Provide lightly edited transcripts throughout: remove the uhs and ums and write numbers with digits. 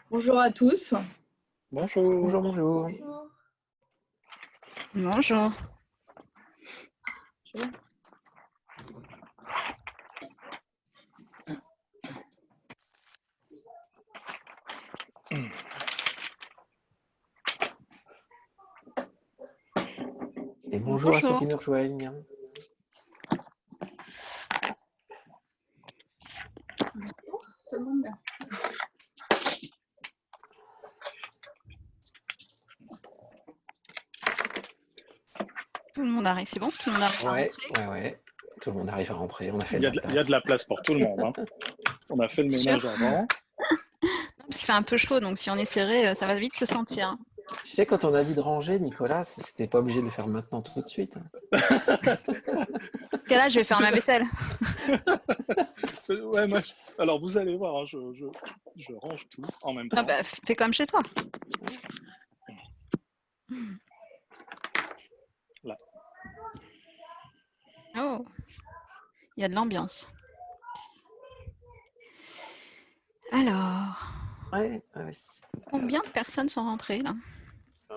Bonjour à tous. Bonjour. Bonjour, bonjour. Bonjour. Et bonjour à ceux Bonjour. qui nous rejoignent. Tout le monde. Tout le monde arrive, c'est bon? Tout le monde arrive à Ouais, rentrer? ouais. Tout le monde arrive à rentrer. On a fait Il de y a la de, il y a place. de la place pour tout le monde, hein. On a fait le ménage Sûr. avant. Non, parce qu'il fait un peu chaud, donc si on est serré, ça va vite se sentir. Tu sais, quand on a dit de ranger, Nicolas, c'était pas obligé de le faire maintenant tout de suite. Quel âge je vais faire ma vaisselle? Ouais, alors vous allez voir, hein, je range tout en même temps. Ah bah, fais comme chez toi. Là. Oh, il y a de l'ambiance. Alors, Ouais, ouais. combien de personnes sont rentrées là?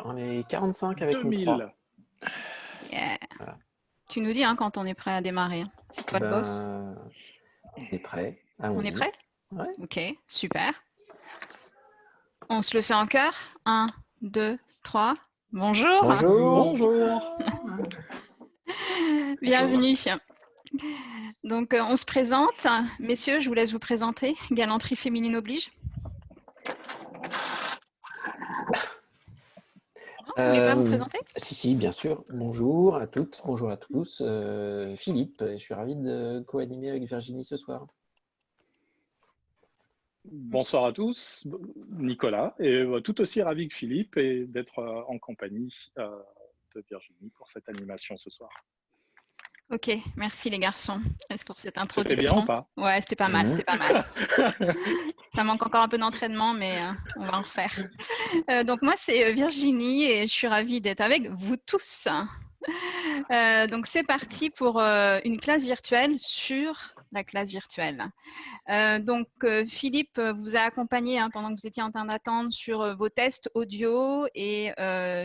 On est 45 avec nous 2000. 3. Yeah. Voilà. Tu nous dis hein, quand on est prêt à démarrer. C'est toi le boss? On est prêt. On est Allons-y. prêt? Ouais. Ok, super. On se le fait en chœur. 1, 2, 3. Bonjour. Bonjour. Bonjour. Bienvenue. Donc, on se présente. Messieurs, je vous laisse vous présenter. Galanterie féminine oblige. Non, vous voulez pas vous présenter? Si, bien sûr. Bonjour à toutes, bonjour à tous. Philippe, je suis ravi de co-animer avec Virginie ce soir. Bonsoir à tous, Nicolas, et tout aussi ravi que Philippe et d'être en compagnie de Virginie pour cette animation ce soir. Ok, merci les garçons pour cette C'était introduction. bien ou pas? Ouais, c'était pas mal, c'était pas mal. Ça manque encore un peu d'entraînement, mais on va en refaire. Donc moi, c'est Virginie et je suis ravie d'être avec vous tous. Donc c'est parti pour une classe virtuelle sur la classe virtuelle. Donc Philippe vous a accompagné pendant que vous étiez en train d'attendre sur vos tests audio et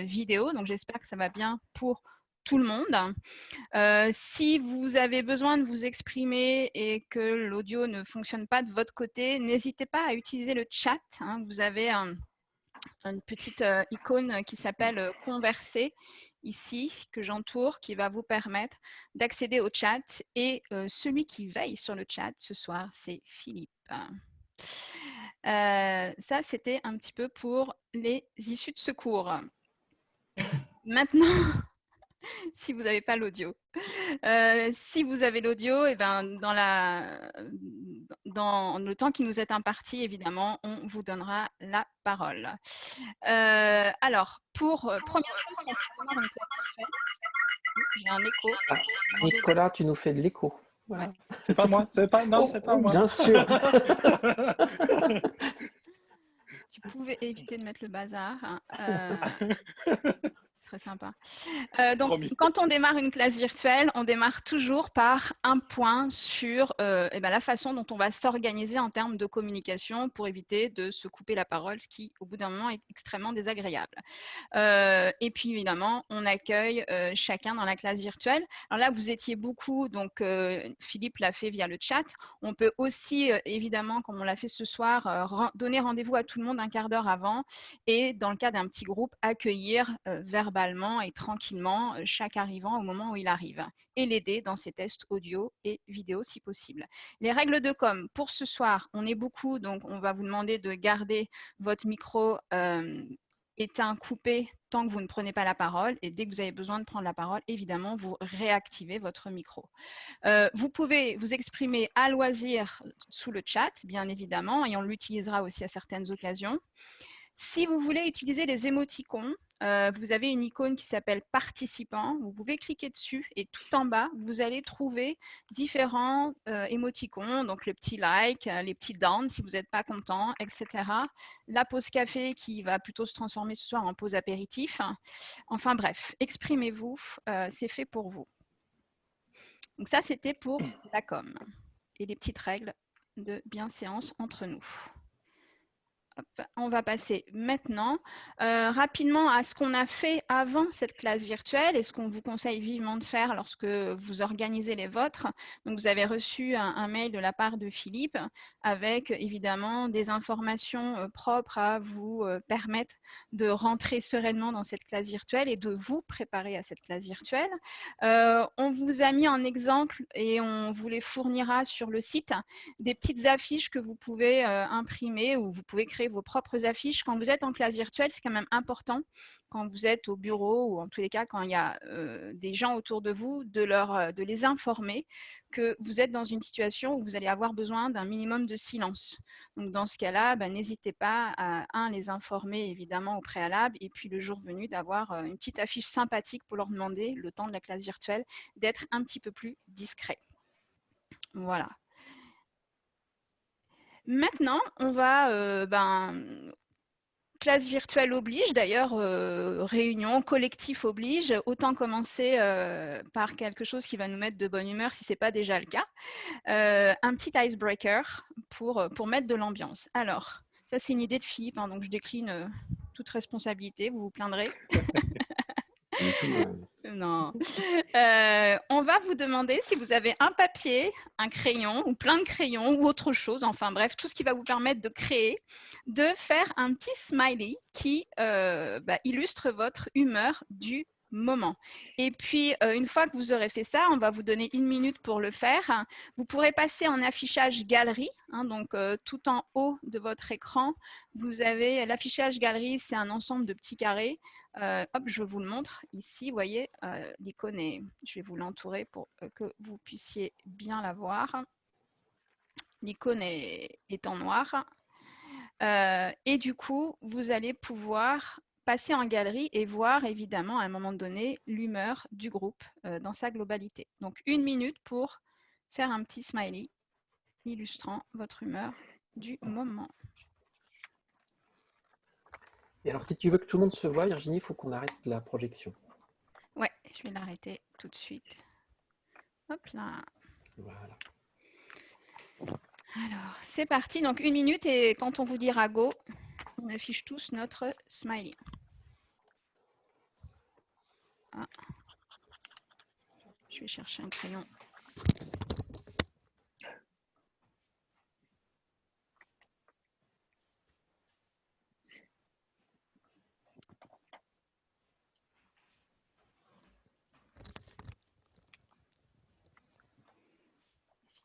vidéo. Donc j'espère que ça va bien pour tout le monde. Si vous avez besoin de vous exprimer et que l'audio ne fonctionne pas de votre côté, n'hésitez pas à utiliser le chat. Vous avez une petite icône qui s'appelle Converser ici, que j'entoure, qui va vous permettre d'accéder au chat. Et celui qui veille sur le chat ce soir, c'est Philippe. Ça, c'était un petit peu pour les issues de secours. Maintenant, si vous n'avez pas l'audio. Si vous avez l'audio, eh ben, dans le temps qui nous est imparti, évidemment, on vous donnera la parole. Alors, pour première chose, j'ai un écho. Ah, Nicolas, tu nous fais de l'écho. Voilà. Ouais. C'est pas moi, c'est pas, non, Oh, c'est pas moi. bien sûr. Tu pouvais éviter de mettre le bazar. Ce serait sympa. Donc, Promis. quand on démarre une classe virtuelle, on démarre toujours par un point sur la façon dont on va s'organiser en termes de communication pour éviter de se couper la parole, ce qui, au bout d'un moment, est extrêmement désagréable. Et puis, évidemment, on accueille chacun dans la classe virtuelle. Alors là, vous étiez beaucoup, donc Philippe l'a fait via le chat. On peut aussi, évidemment, comme on l'a fait ce soir, donner rendez-vous à tout le monde un quart d'heure avant et, dans le cas d'un petit groupe, accueillir verbalement et tranquillement chaque arrivant au moment où il arrive et l'aider dans ses tests audio et vidéo si possible. Les règles de com, pour ce soir, on est beaucoup, donc on va vous demander de garder votre micro éteint, coupé, tant que vous ne prenez pas la parole. Et dès que vous avez besoin de prendre la parole, évidemment, vous réactivez votre micro. Vous pouvez vous exprimer à loisir sous le chat, bien évidemment, et on l'utilisera aussi à certaines occasions. Si vous voulez utiliser les émoticônes, vous avez une icône qui s'appelle participant. Vous pouvez cliquer dessus et tout en bas, vous allez trouver différents émoticônes, donc le petit like, les petits down si vous n'êtes pas content, etc. La pause café qui va plutôt se transformer ce soir en pause apéritif. Enfin bref, exprimez-vous, c'est fait pour vous. Donc ça, c'était pour la com et les petites règles de bienséance entre nous. Hop, on va passer maintenant rapidement à ce qu'on a fait avant cette classe virtuelle et ce qu'on vous conseille vivement de faire lorsque vous organisez les vôtres. Donc, vous avez reçu un mail de la part de Philippe avec évidemment des informations propres à vous permettre de rentrer sereinement dans cette classe virtuelle et de vous préparer à cette classe virtuelle. On vous a mis en exemple et on vous les fournira sur le site des petites affiches que vous pouvez imprimer ou vous pouvez créer vos propres affiches. Quand vous êtes en classe virtuelle, c'est quand même important, quand vous êtes au bureau ou en tous les cas quand il y a des gens autour de vous, de les informer que vous êtes dans une situation où vous allez avoir besoin d'un minimum de silence. Donc dans ce cas-là, n'hésitez pas à les informer évidemment au préalable et puis le jour venu d'avoir une petite affiche sympathique pour leur demander, le temps de la classe virtuelle, d'être un petit peu plus discret. Voilà. Maintenant, on va, classe virtuelle oblige, d'ailleurs, réunion, collectif oblige, autant commencer par quelque chose qui va nous mettre de bonne humeur si ce n'est pas déjà le cas. Un petit icebreaker pour mettre de l'ambiance. Alors, ça c'est une idée de Philippe, hein, donc je décline toute responsabilité, vous vous plaindrez. Non. On va vous demander si vous avez un papier, un crayon ou plein de crayons ou autre chose, enfin bref, tout ce qui va vous permettre de créer, de faire un petit smiley qui illustre votre humeur du moment. Et puis, une fois que vous aurez fait ça, on va vous donner 1 minute pour le faire. Vous pourrez passer en affichage galerie, hein, donc tout en haut de votre écran, vous avez l'affichage galerie, c'est un ensemble de petits carrés. Hop, je vous le montre ici, vous voyez, l'icône est, je vais vous l'entourer pour que vous puissiez bien la voir. L'icône est en noir. Et du coup, vous allez pouvoir passer en galerie et voir évidemment à un moment donné l'humeur du groupe dans sa globalité. Donc 1 minute pour faire un petit smiley illustrant votre humeur du moment. Et alors, si tu veux que tout le monde se voie, Virginie, il faut qu'on arrête la projection. Ouais, je vais l'arrêter tout de suite. Hop là. Voilà. Alors, c'est parti. Donc 1 minute et quand on vous dira go, on affiche tous notre smiley. Ah. Je vais chercher un crayon.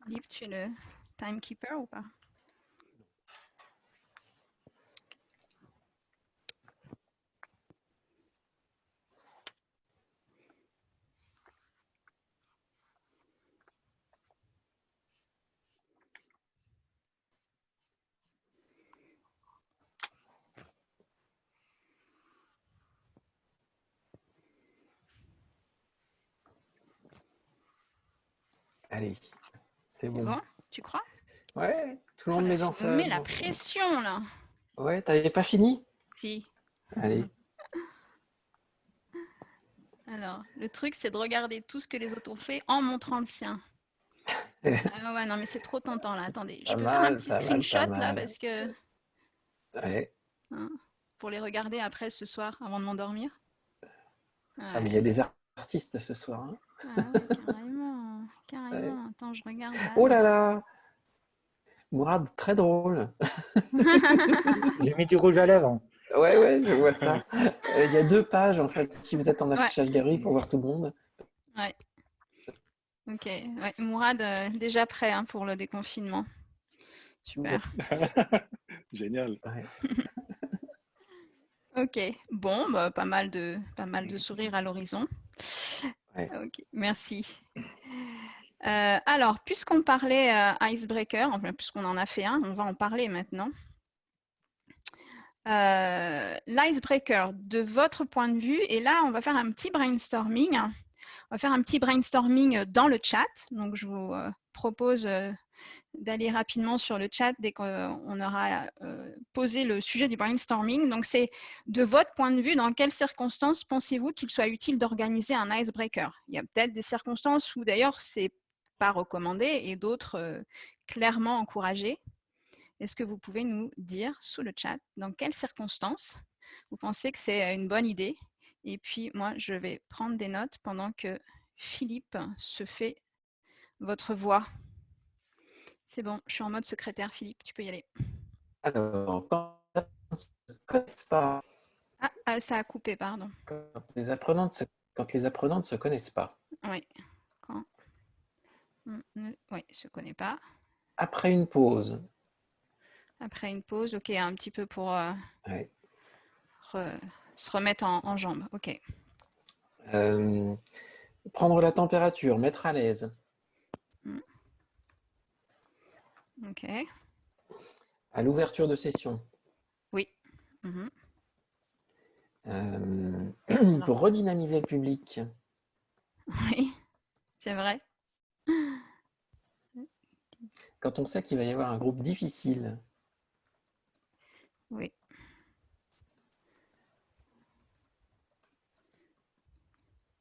Philippe, tu es le timekeeper ou pas? Allez, c'est bon. Bon, tu crois? Ouais, tout le monde met dans ça. Mets la pression là. Ouais, t'avais pas fini? Si. Allez. Alors, le truc, c'est de regarder tout ce que les autres ont fait en montrant le sien. Ah ouais, non, mais c'est trop tentant là. Attendez, je peux faire un petit screenshot là parce que. Ouais. Hein, pour les regarder après ce soir avant de m'endormir. Ouais. Ah, mais il y a des artistes ce soir. Hein. Ah ouais, carrément. Carrément. Ouais. Attends, je regarde. Là, oh là là! Mourad, très drôle. J'ai mis du rouge à lèvres. Ouais, je vois ça. Il y a 2 pages, en fait, si vous êtes en affichage galerie pour voir tout le monde. Ouais. Ok. Ouais. Mourad, déjà prêt hein, pour le déconfinement. Super. Génial. Ouais. Ok. Bon, pas mal de sourires à l'horizon. Ouais. Ok. Merci. Alors, puisqu'on parlait icebreaker, enfin, puisqu'on en a fait un, on va en parler maintenant. L'icebreaker de votre point de vue, et là, on va faire un petit brainstorming. On va faire un petit brainstorming dans le chat. Donc, je vous propose d'aller rapidement sur le chat dès qu'on aura posé le sujet du brainstorming. Donc, c'est de votre point de vue, dans quelles circonstances pensez-vous qu'il soit utile d'organiser un icebreaker? Il y a peut-être des circonstances où d'ailleurs, c'est pas recommandé et d'autres clairement encouragées. Est-ce que vous pouvez nous dire sous le chat dans quelles circonstances vous pensez que c'est une bonne idée? Et puis moi, je vais prendre des notes pendant que Philippe se fait votre voix. C'est bon, je suis en mode secrétaire, Philippe, tu peux y aller. Alors, quand les apprenants ne se connaissent pas, Ça a coupé, pardon. quand les apprenants ne se connaissent pas, Oui, quand on ne se connaît pas. après une pause, Après une pause, ok, un petit peu pour ouais. se remettre en jambes, ok. Prendre la température, mettre à l'aise, Ok, à l'ouverture de session, oui. Mhm. pour redynamiser le public, Oui, c'est vrai. quand on sait qu'il va y avoir un groupe difficile, Oui.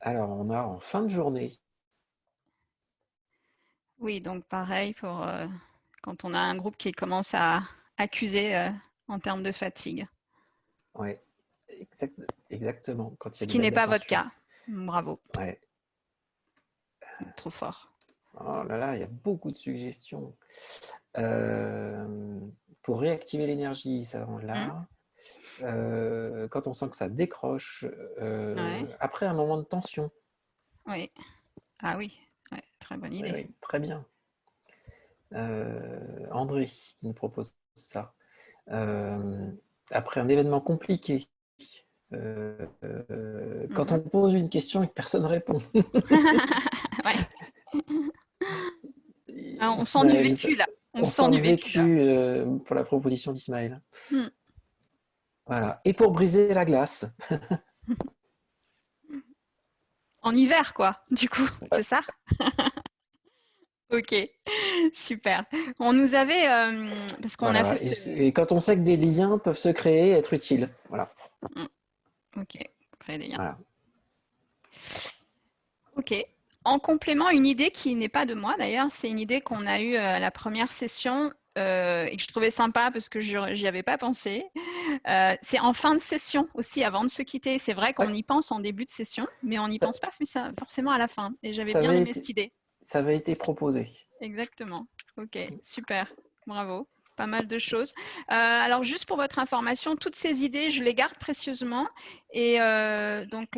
alors on a en fin de journée, Oui, donc pareil pour quand on a un groupe qui commence à accuser en termes de fatigue. ouais, exactement, quand il y Ce a des qui n'est baisses pas votre d'attention. cas. Bravo, Ouais. trop fort. Oh là là, il y a beaucoup de suggestions. Pour réactiver l'énergie, ça là. Quand on sent que ça décroche, Ouais. après un moment de tension. Oui. Ah oui, ouais, très bonne idée. Oui, très bien. André qui nous propose ça. Après un événement compliqué, quand on pose une question et que personne ne répond. Ouais. Ah, on sent du vécu là. On sent le vécu pour la proposition d'Ismaël. Voilà. Et pour briser la glace. En hiver, quoi, du coup, c'est ça? Ok, super. On nous avait, parce qu'on Voilà. a fait Et quand on sait que des liens peuvent se créer et être utiles. Voilà. Ok, créer des liens. Voilà. Ok. En complément, une idée qui n'est pas de moi d'ailleurs, c'est une idée qu'on a eue à la première session et que je trouvais sympa parce que j'y avais pas pensé. C'est en fin de session aussi, avant de se quitter. C'est vrai qu'on y pense en début de session, mais on n'y pense pas forcément à la fin. Et j'avais bien aimé cette idée. Ça avait été proposé. Exactement. Ok, super. Bravo. Pas mal de choses. Alors, juste pour votre information, toutes ces idées, je les garde précieusement. Et donc,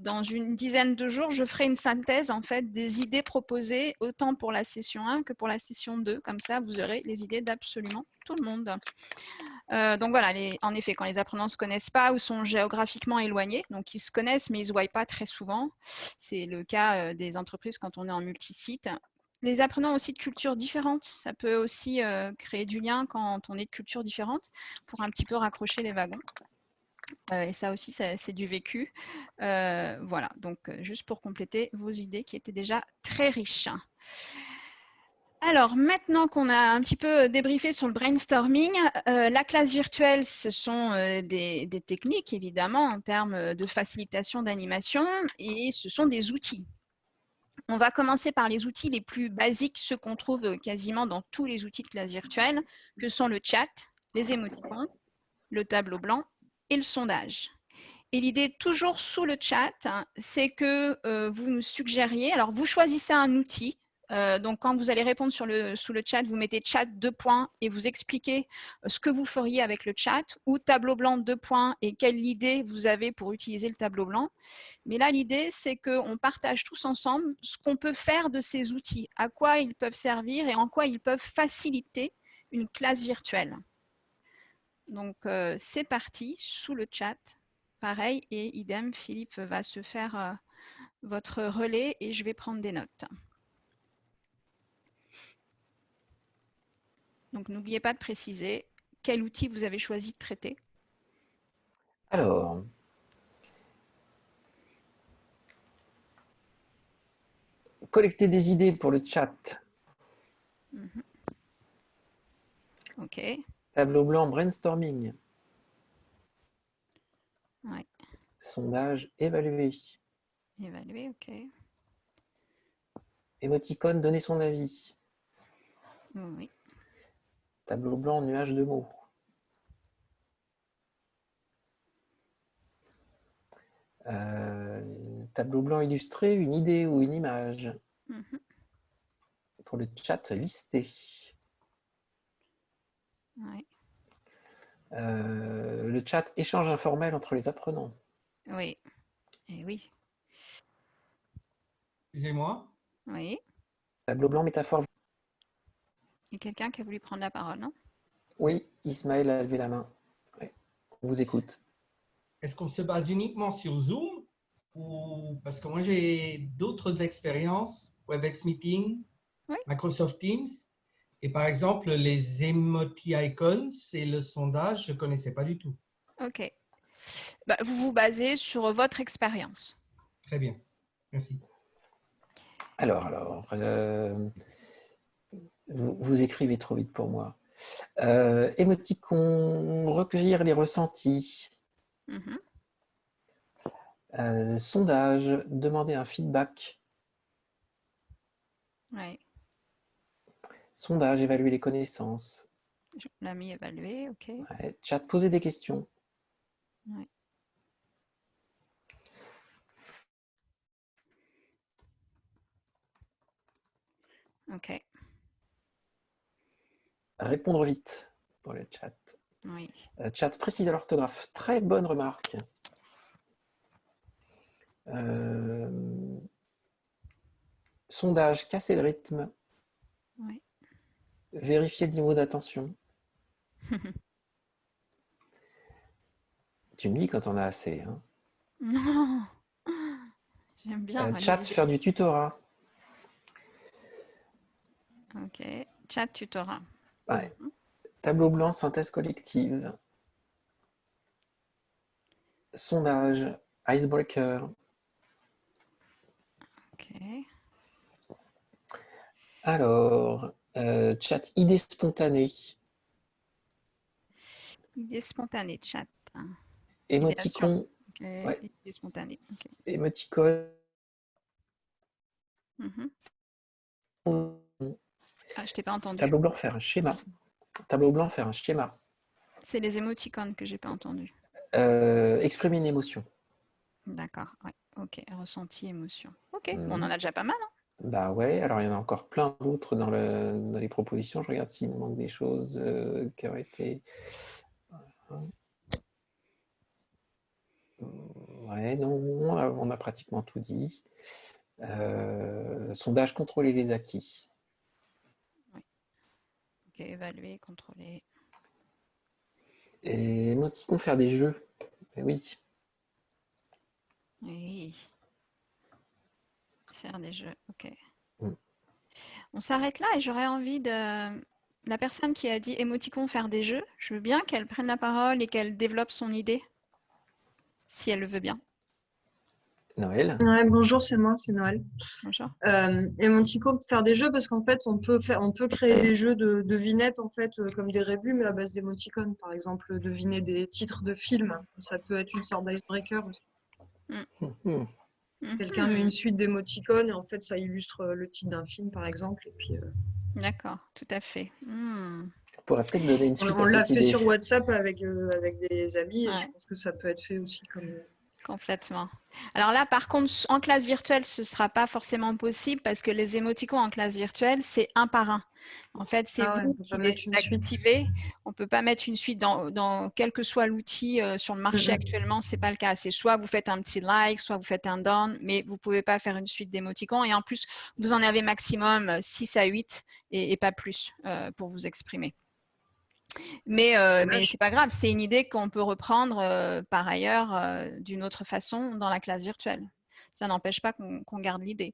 dans une dizaine de jours, je ferai une synthèse en fait des idées proposées, autant pour la session 1 que pour la session 2. Comme ça, vous aurez les idées d'absolument tout le monde. Donc voilà, en effet, quand les apprenants ne se connaissent pas ou sont géographiquement éloignés, donc ils se connaissent mais ils ne se voient pas très souvent, c'est le cas des entreprises quand on est en multisite. Les apprenants aussi de cultures différentes, ça peut aussi créer du lien quand on est de cultures différentes pour un petit peu raccrocher les wagons. Et ça aussi, c'est du vécu. Voilà, donc juste pour compléter vos idées qui étaient déjà très riches. Alors, maintenant qu'on a un petit peu débriefé sur le brainstorming, la classe virtuelle, ce sont des techniques, évidemment, en termes de facilitation d'animation, et ce sont des outils. On va commencer par les outils les plus basiques, ceux qu'on trouve quasiment dans tous les outils de classe virtuelle, que sont le chat, les émoticônes, le tableau blanc et le sondage. Et l'idée, toujours sous le chat, c'est que vous nous suggériez, alors vous choisissez un outil, donc quand vous allez répondre sous le chat, vous mettez chat 2 points et vous expliquez ce que vous feriez avec le chat, ou tableau blanc 2 points et quelle idée vous avez pour utiliser le tableau blanc. Mais là, l'idée, c'est qu'on partage tous ensemble ce qu'on peut faire de ces outils, à quoi ils peuvent servir et en quoi ils peuvent faciliter une classe virtuelle. Donc, c'est parti, sous le chat. Pareil, et idem, Philippe va se faire votre relais et je vais prendre des notes. Donc, n'oubliez pas de préciser quel outil vous avez choisi de traiter. Alors, collecter des idées pour le chat. Ok. Tableau blanc, brainstorming. Ouais. Sondage, évaluer. Évaluer, ok. Émoticône, donner son avis. Oui. Tableau blanc, nuage de mots. Tableau blanc illustré, une idée ou une image. Mhm. Pour le chat, listé. Ouais. Le chat, échange informel entre les apprenants. Oui. Et oui. Excusez-moi. Oui. Tableau blanc, métaphore. Il y a quelqu'un qui a voulu prendre la parole, non? Oui, Ismaël a levé la main. Ouais. On vous écoute. Est-ce qu'on se base uniquement sur Zoom ou parce que moi j'ai d'autres expériences, WebEx Meeting, Oui. Microsoft Teams, et par exemple les emoticons et le sondage, je ne connaissais pas du tout. Ok. Bah, vous vous basez sur votre expérience. Très bien, merci. Alors, vous écrivez trop vite pour moi. Émoticon, recueillir les ressentis. Mhm. Sondage, demander un feedback. Oui. Sondage, évaluer les connaissances. Je l'ai mis évalué, ok. Ouais. Chat, poser des questions. Ouais. Ok. Répondre vite pour le chat. Oui. Chat, précise à l'orthographe. Très bonne remarque. Sondage, casser le rythme. Oui. Vérifier le niveau d'attention. Tu me dis quand on a assez. Hein. Non. J'aime bien. Moi, Chat, les idées. faire du tutorat. Ok. Chat tutorat. Ouais. Tableau blanc, synthèse collective. Sondage, icebreaker. Ok. Alors, chat, idée spontanée. Idée spontanée, chat. Idéation. Émoticon, Ok. ouais. Idée spontanée. Ok. émoticône. Mhm. Ah, je t'ai pas entendu. Tableau blanc, faire un schéma. Tableau blanc, faire un schéma. C'est les émoticônes que j'ai pas entendu. Exprimer une émotion. D'accord. Ouais. Ok. Ressenti, émotion. Ok. Bon, on en a déjà pas mal. Hein. Bah ouais, alors il y en a encore plein d'autres dans les propositions. Je regarde s'il nous manque des choses qui auraient été... Ouais, non, on a pratiquement tout dit. Sondage, contrôler les acquis. Oui. Ok. Évaluer, contrôler. Et émoticon, faire des jeux. Eh oui. Oui. Faire des jeux. Ok. Mm. On s'arrête là et j'aurais envie de... La personne qui a dit émoticon faire des jeux, je veux bien qu'elle prenne la parole et qu'elle développe son idée, si elle le veut bien. Noël. Ouais, bonjour, c'est moi, c'est Noël. Bonjour. Emoticon pour faire des jeux parce qu'en fait, on peut créer des jeux de devinettes en fait, comme des rébus, mais à base d'émoticônes. Par exemple, deviner des titres de films. Ça peut être une sorte d'icebreaker aussi. Hmm. Quelqu'un met une suite d'émoticônes et en fait, ça illustre le titre d'un film, par exemple. Et puis, D'accord, tout à fait. On pourrait peut-être donner une suite on à l'a cette fait idée. sur WhatsApp avec des amis et Ouais. je pense que ça peut être fait aussi comme... Complètement. Alors là, par contre, en classe virtuelle, ce ne sera pas forcément possible parce que les émoticônes en classe virtuelle, c'est un par un. En fait, c'est Ah ouais, vous on peut qui pas les mettre une suite. activez. On ne peut pas mettre une suite dans quel que soit l'outil sur le marché actuellement. Ce n'est pas le cas. C'est soit vous faites un petit like, soit vous faites un down, mais vous ne pouvez pas faire une suite d'émoticônes. Et en plus, vous en avez maximum 6 à 8 et pas plus pour vous exprimer. Mais ce n'est pas grave, c'est une idée qu'on peut reprendre par ailleurs d'une autre façon dans la classe virtuelle. Ça n'empêche pas qu'on garde l'idée.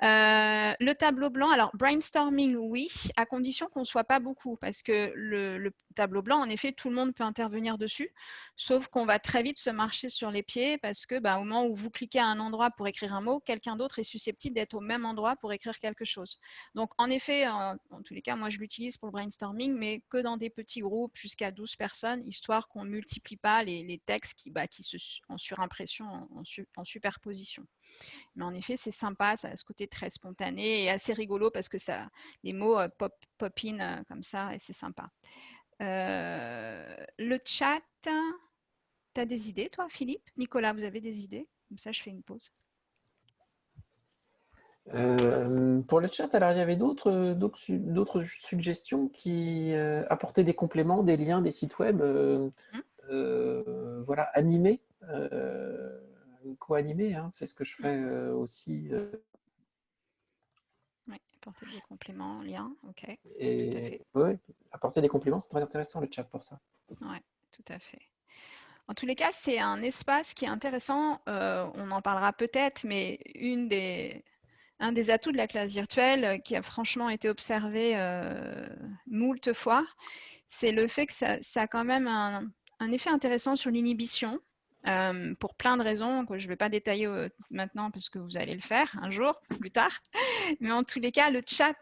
Le tableau blanc, alors brainstorming, oui, à condition qu'on ne soit pas beaucoup, parce que le tableau blanc, en effet, tout le monde peut intervenir dessus, sauf qu'on va très vite se marcher sur les pieds, parce que au moment où vous cliquez à un endroit pour écrire un mot, quelqu'un d'autre est susceptible d'être au même endroit pour écrire quelque chose. Donc, en effet, en tous les cas, moi, je l'utilise pour le brainstorming, mais que dans des petits groupes jusqu'à 12 personnes, histoire qu'on ne multiplie pas les textes qui en surimpression, en superposition. Mais en effet, c'est sympa, ça a ce côté très spontané et assez rigolo parce que les mots pop in comme ça et c'est sympa. Le chat, tu as des idées, toi, Philippe? Nicolas, vous avez des idées? Comme ça, je fais une pause. Pour le chat, alors il y avait d'autres suggestions qui apportaient des compléments, des liens, des sites web voilà, animés, co-animés, hein, c'est ce que je fais aussi. Oui, apporter des compléments, liens, ok. Et, tout à fait. Ouais, apporter des compléments, c'est très intéressant le chat pour ça. Oui, tout à fait. En tous les cas, c'est un espace qui est intéressant. On en parlera peut-être, mais un des atouts de la classe virtuelle qui a franchement été observé moult fois, c'est le fait que ça a quand même un effet intéressant sur l'inhibition. Pour plein de raisons que je ne vais pas détailler maintenant parce que vous allez le faire un jour, plus tard. Mais en tous les cas, le chat,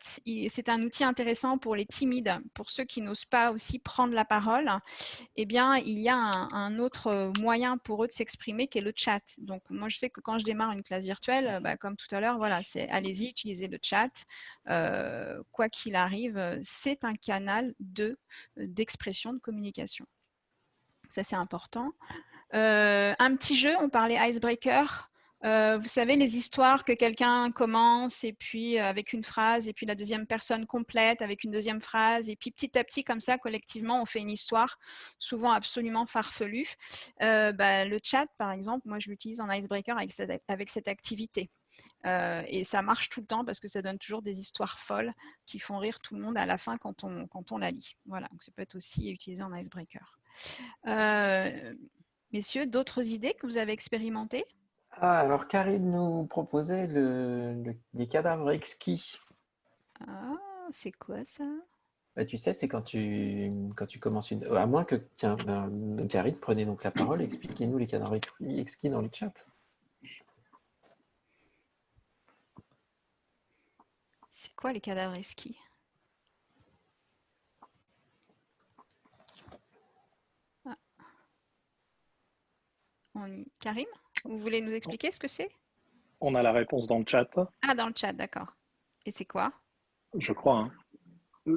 c'est un outil intéressant pour les timides, pour ceux qui n'osent pas aussi prendre la parole. Eh bien, il y a un autre moyen pour eux de s'exprimer qui est le chat. Donc, moi, je sais que quand je démarre une classe virtuelle, comme tout à l'heure, voilà, c'est allez-y, utilisez le chat. Quoi qu'il arrive, c'est un canal d'expression, de communication. Ça, c'est important. Un petit jeu, on parlait icebreaker. Vous savez, les histoires que quelqu'un commence et puis avec une phrase et puis la deuxième personne complète avec une deuxième phrase et puis petit à petit comme ça collectivement on fait une histoire souvent absolument farfelue. Le chat par exemple, moi je l'utilise en icebreaker avec cette activité. Et ça marche tout le temps parce que ça donne toujours des histoires folles qui font rire tout le monde à la fin quand on la lit. Voilà, donc ça peut être aussi utilisé en icebreaker. Messieurs, d'autres idées que vous avez expérimentées? Ah, alors Karine nous proposait les cadavres exquis. Ah, c'est quoi ça? Bah, tu sais, c'est quand tu commences une... À moins que, tiens, Karine, prenez donc la parole, expliquez-nous les cadavres exquis dans le chat. C'est quoi les cadavres exquis? Ah. Karim, vous voulez nous expliquer ce que c'est? On a la réponse dans le chat, Ah, dans le chat, d'accord. Et c'est quoi? je crois. Hein.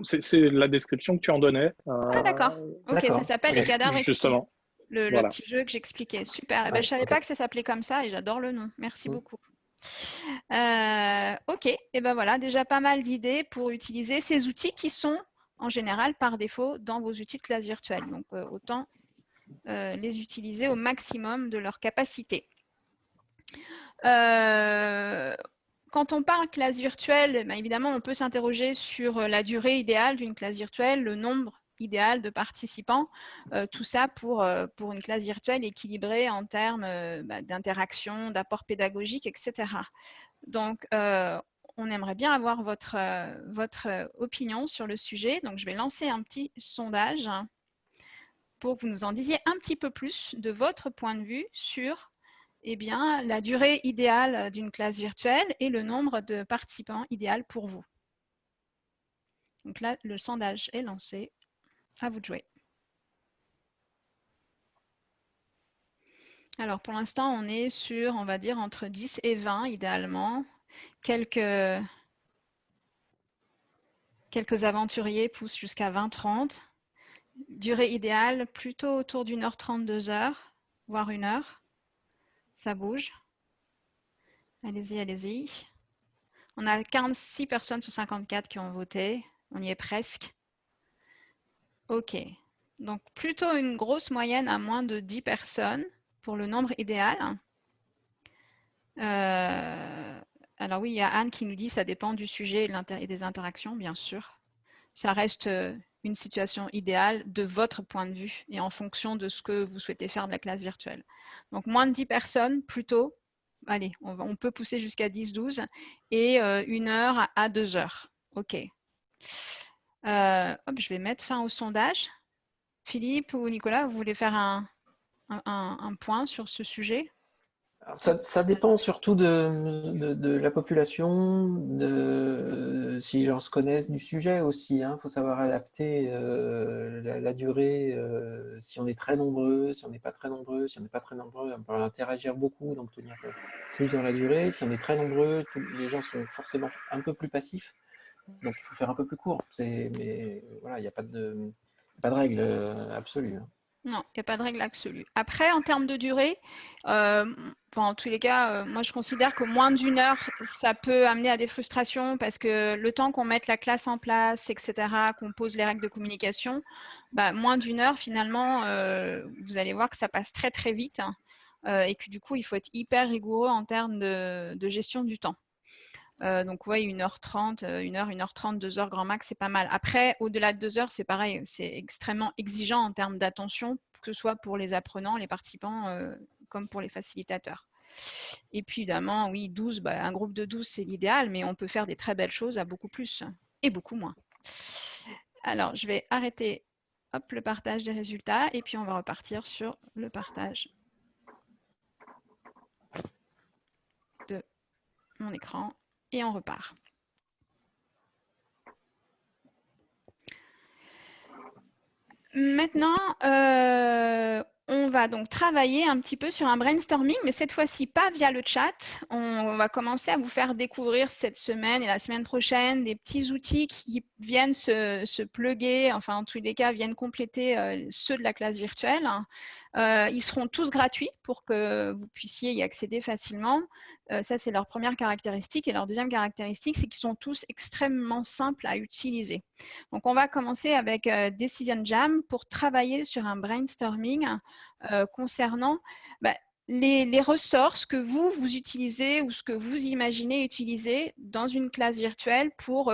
C'est la description que tu en donnais. Ah, d'accord. Ok, ça s'appelle les cadavres exquis. Justement. Le Voilà. petit jeu que j'expliquais. Super. Je ne savais pas que ça s'appelait comme ça et j'adore le nom. Merci beaucoup. Ok, et ben voilà, déjà pas mal d'idées pour utiliser ces outils qui sont en général par défaut dans vos outils de classe virtuelle. Donc autant les utiliser au maximum de leur capacité. Quand on parle classe virtuelle, ben évidemment, on peut s'interroger sur la durée idéale d'une classe virtuelle, le nombre idéal de participants, tout ça pour une classe virtuelle équilibrée en termes d'interaction, d'apport pédagogique, etc. Donc, on aimerait bien avoir votre opinion sur le sujet. Donc, je vais lancer un petit sondage pour que vous nous en disiez un petit peu plus de votre point de vue sur la durée idéale d'une classe virtuelle et le nombre de participants idéal pour vous. Donc là, le sondage est lancé. À vous de jouer. Alors, pour l'instant, on est sur, on va dire, entre 10 et 20, idéalement. Quelques aventuriers poussent jusqu'à 20-30. Durée idéale, plutôt autour d'1h30, 2h, voire 1h. Ça bouge. Allez-y, allez-y. On a 46 personnes sur 54 qui ont voté. On y est presque. Ok. Donc, plutôt une grosse moyenne à moins de 10 personnes pour le nombre idéal. Alors oui, il y a Anne qui nous dit que ça dépend du sujet et des interactions, bien sûr. Ça reste une situation idéale de votre point de vue et en fonction de ce que vous souhaitez faire de la classe virtuelle. Donc, moins de 10 personnes, plutôt, allez, on peut pousser jusqu'à 10-12 et 1h à 2h. Ok. Je vais mettre fin au sondage. Philippe ou Nicolas, vous voulez faire un point sur ce sujet? Ça dépend surtout de la population, si les gens se connaissent du sujet aussi. Il faut savoir adapter la durée. Si on est très nombreux, si on n'est pas très nombreux, si on n'est pas très nombreux, on peut interagir beaucoup, donc tenir plus dans la durée. Si on est très nombreux, les gens sont forcément un peu plus passifs, donc il faut faire un peu plus court. Mais voilà, il n'y a pas de règle absolue. Non, il n'y a pas de règle absolue. Après, en termes de durée, en tous les cas, moi je considère que moins d'une heure, ça peut amener à des frustrations parce que le temps qu'on mette la classe en place, etc., qu'on pose les règles de communication, moins d'une heure, finalement, vous allez voir que ça passe très très vite et que du coup, il faut être hyper rigoureux en termes de gestion du temps. Donc, ouais, 1h30, 1h30, 2h grand max, c'est pas mal. Après, au-delà de 2 heures, c'est pareil, c'est extrêmement exigeant en termes d'attention, que ce soit pour les apprenants, les participants, comme pour les facilitateurs. Et puis, évidemment, oui, 12, un groupe de 12, c'est l'idéal, mais on peut faire des très belles choses à beaucoup plus et beaucoup moins. Alors, je vais arrêter le partage des résultats et puis on va repartir sur le partage de mon écran et on repart. Maintenant, on va donc travailler un petit peu sur un brainstorming, mais cette fois-ci pas via le chat. On va commencer à vous faire découvrir cette semaine et la semaine prochaine des petits outils qui viennent se plugger, enfin en tous les cas viennent compléter ceux de la classe virtuelle. Ils seront tous gratuits pour que vous puissiez y accéder facilement. Ça, c'est leur première caractéristique. Et leur deuxième caractéristique, c'est qu'ils sont tous extrêmement simples à utiliser. Donc, on va commencer avec Decision Jam pour travailler sur un brainstorming concernant les ressorts, ce que vous utilisez ou ce que vous imaginez utiliser dans une classe virtuelle pour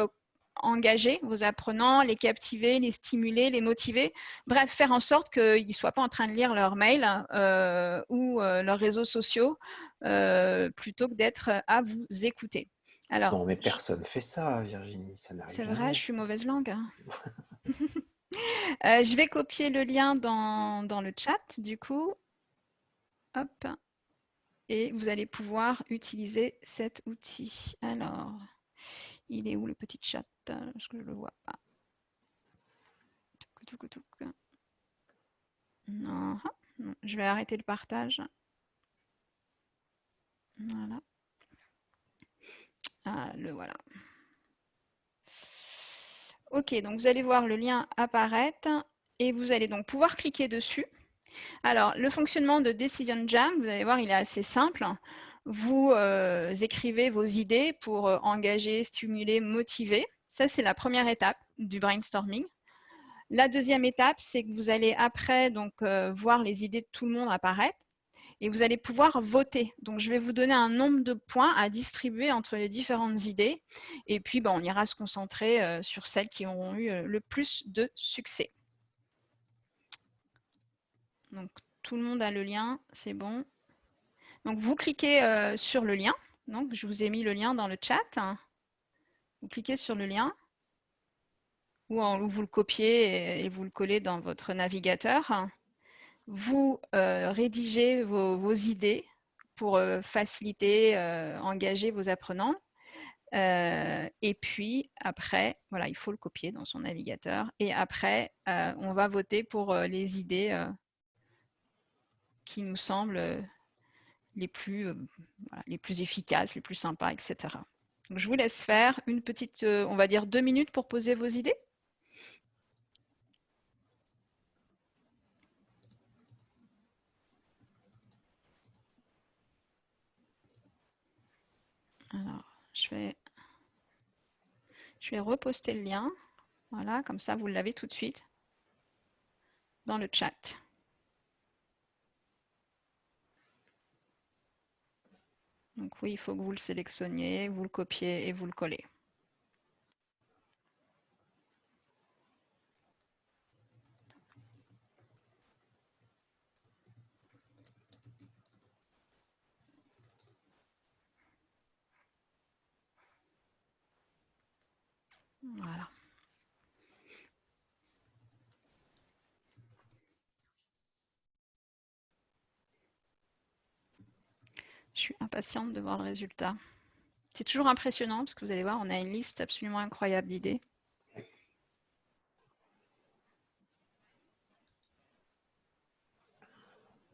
engager vos apprenants, les captiver, les stimuler, les motiver. Bref, faire en sorte qu'ils ne soient pas en train de lire leurs mails ou leurs réseaux sociaux plutôt que d'être à vous écouter. Alors, non, mais personne ne fait ça, Virginie. Ça n'arrive c'est jamais. vrai, je suis mauvaise langue. Je vais copier le lien dans le chat, du coup. Hop. Et vous allez pouvoir utiliser cet outil. Alors, il est où le petit chat? Parce que je ne le vois pas. Non, je vais arrêter le partage. Voilà. Ah, le voilà. Ok, donc vous allez voir le lien apparaître et vous allez donc pouvoir cliquer dessus. Alors, le fonctionnement de Decision Jam, vous allez voir, il est assez simple. Vous écrivez vos idées pour engager, stimuler, motiver. Ça, c'est la première étape du brainstorming. La deuxième étape, c'est que vous allez après donc, voir les idées de tout le monde apparaître et vous allez pouvoir voter. Donc, je vais vous donner un nombre de points à distribuer entre les différentes idées et puis on ira se concentrer sur celles qui auront eu le plus de succès. Donc, tout le monde a le lien, c'est bon. Donc, vous cliquez sur le lien. Donc, je vous ai mis le lien dans le chat. Vous cliquez sur le lien ou vous le copiez et vous le collez dans votre navigateur. Vous rédigez vos idées pour faciliter, engager vos apprenants. Et puis, après, voilà, il faut le copier dans son navigateur. Et après, on va voter pour les idées qui nous semblent les plus efficaces, les plus sympas, etc. Donc, je vous laisse faire une petite, on va dire 2 minutes pour poser vos idées. Alors, je vais reposter le lien. Voilà, comme ça, vous l'avez tout de suite dans le chat. Donc oui, il faut que vous le sélectionniez, vous le copiez et vous le collez. Voilà. Je suis impatiente de voir le résultat. C'est toujours impressionnant parce que vous allez voir, on a une liste absolument incroyable d'idées.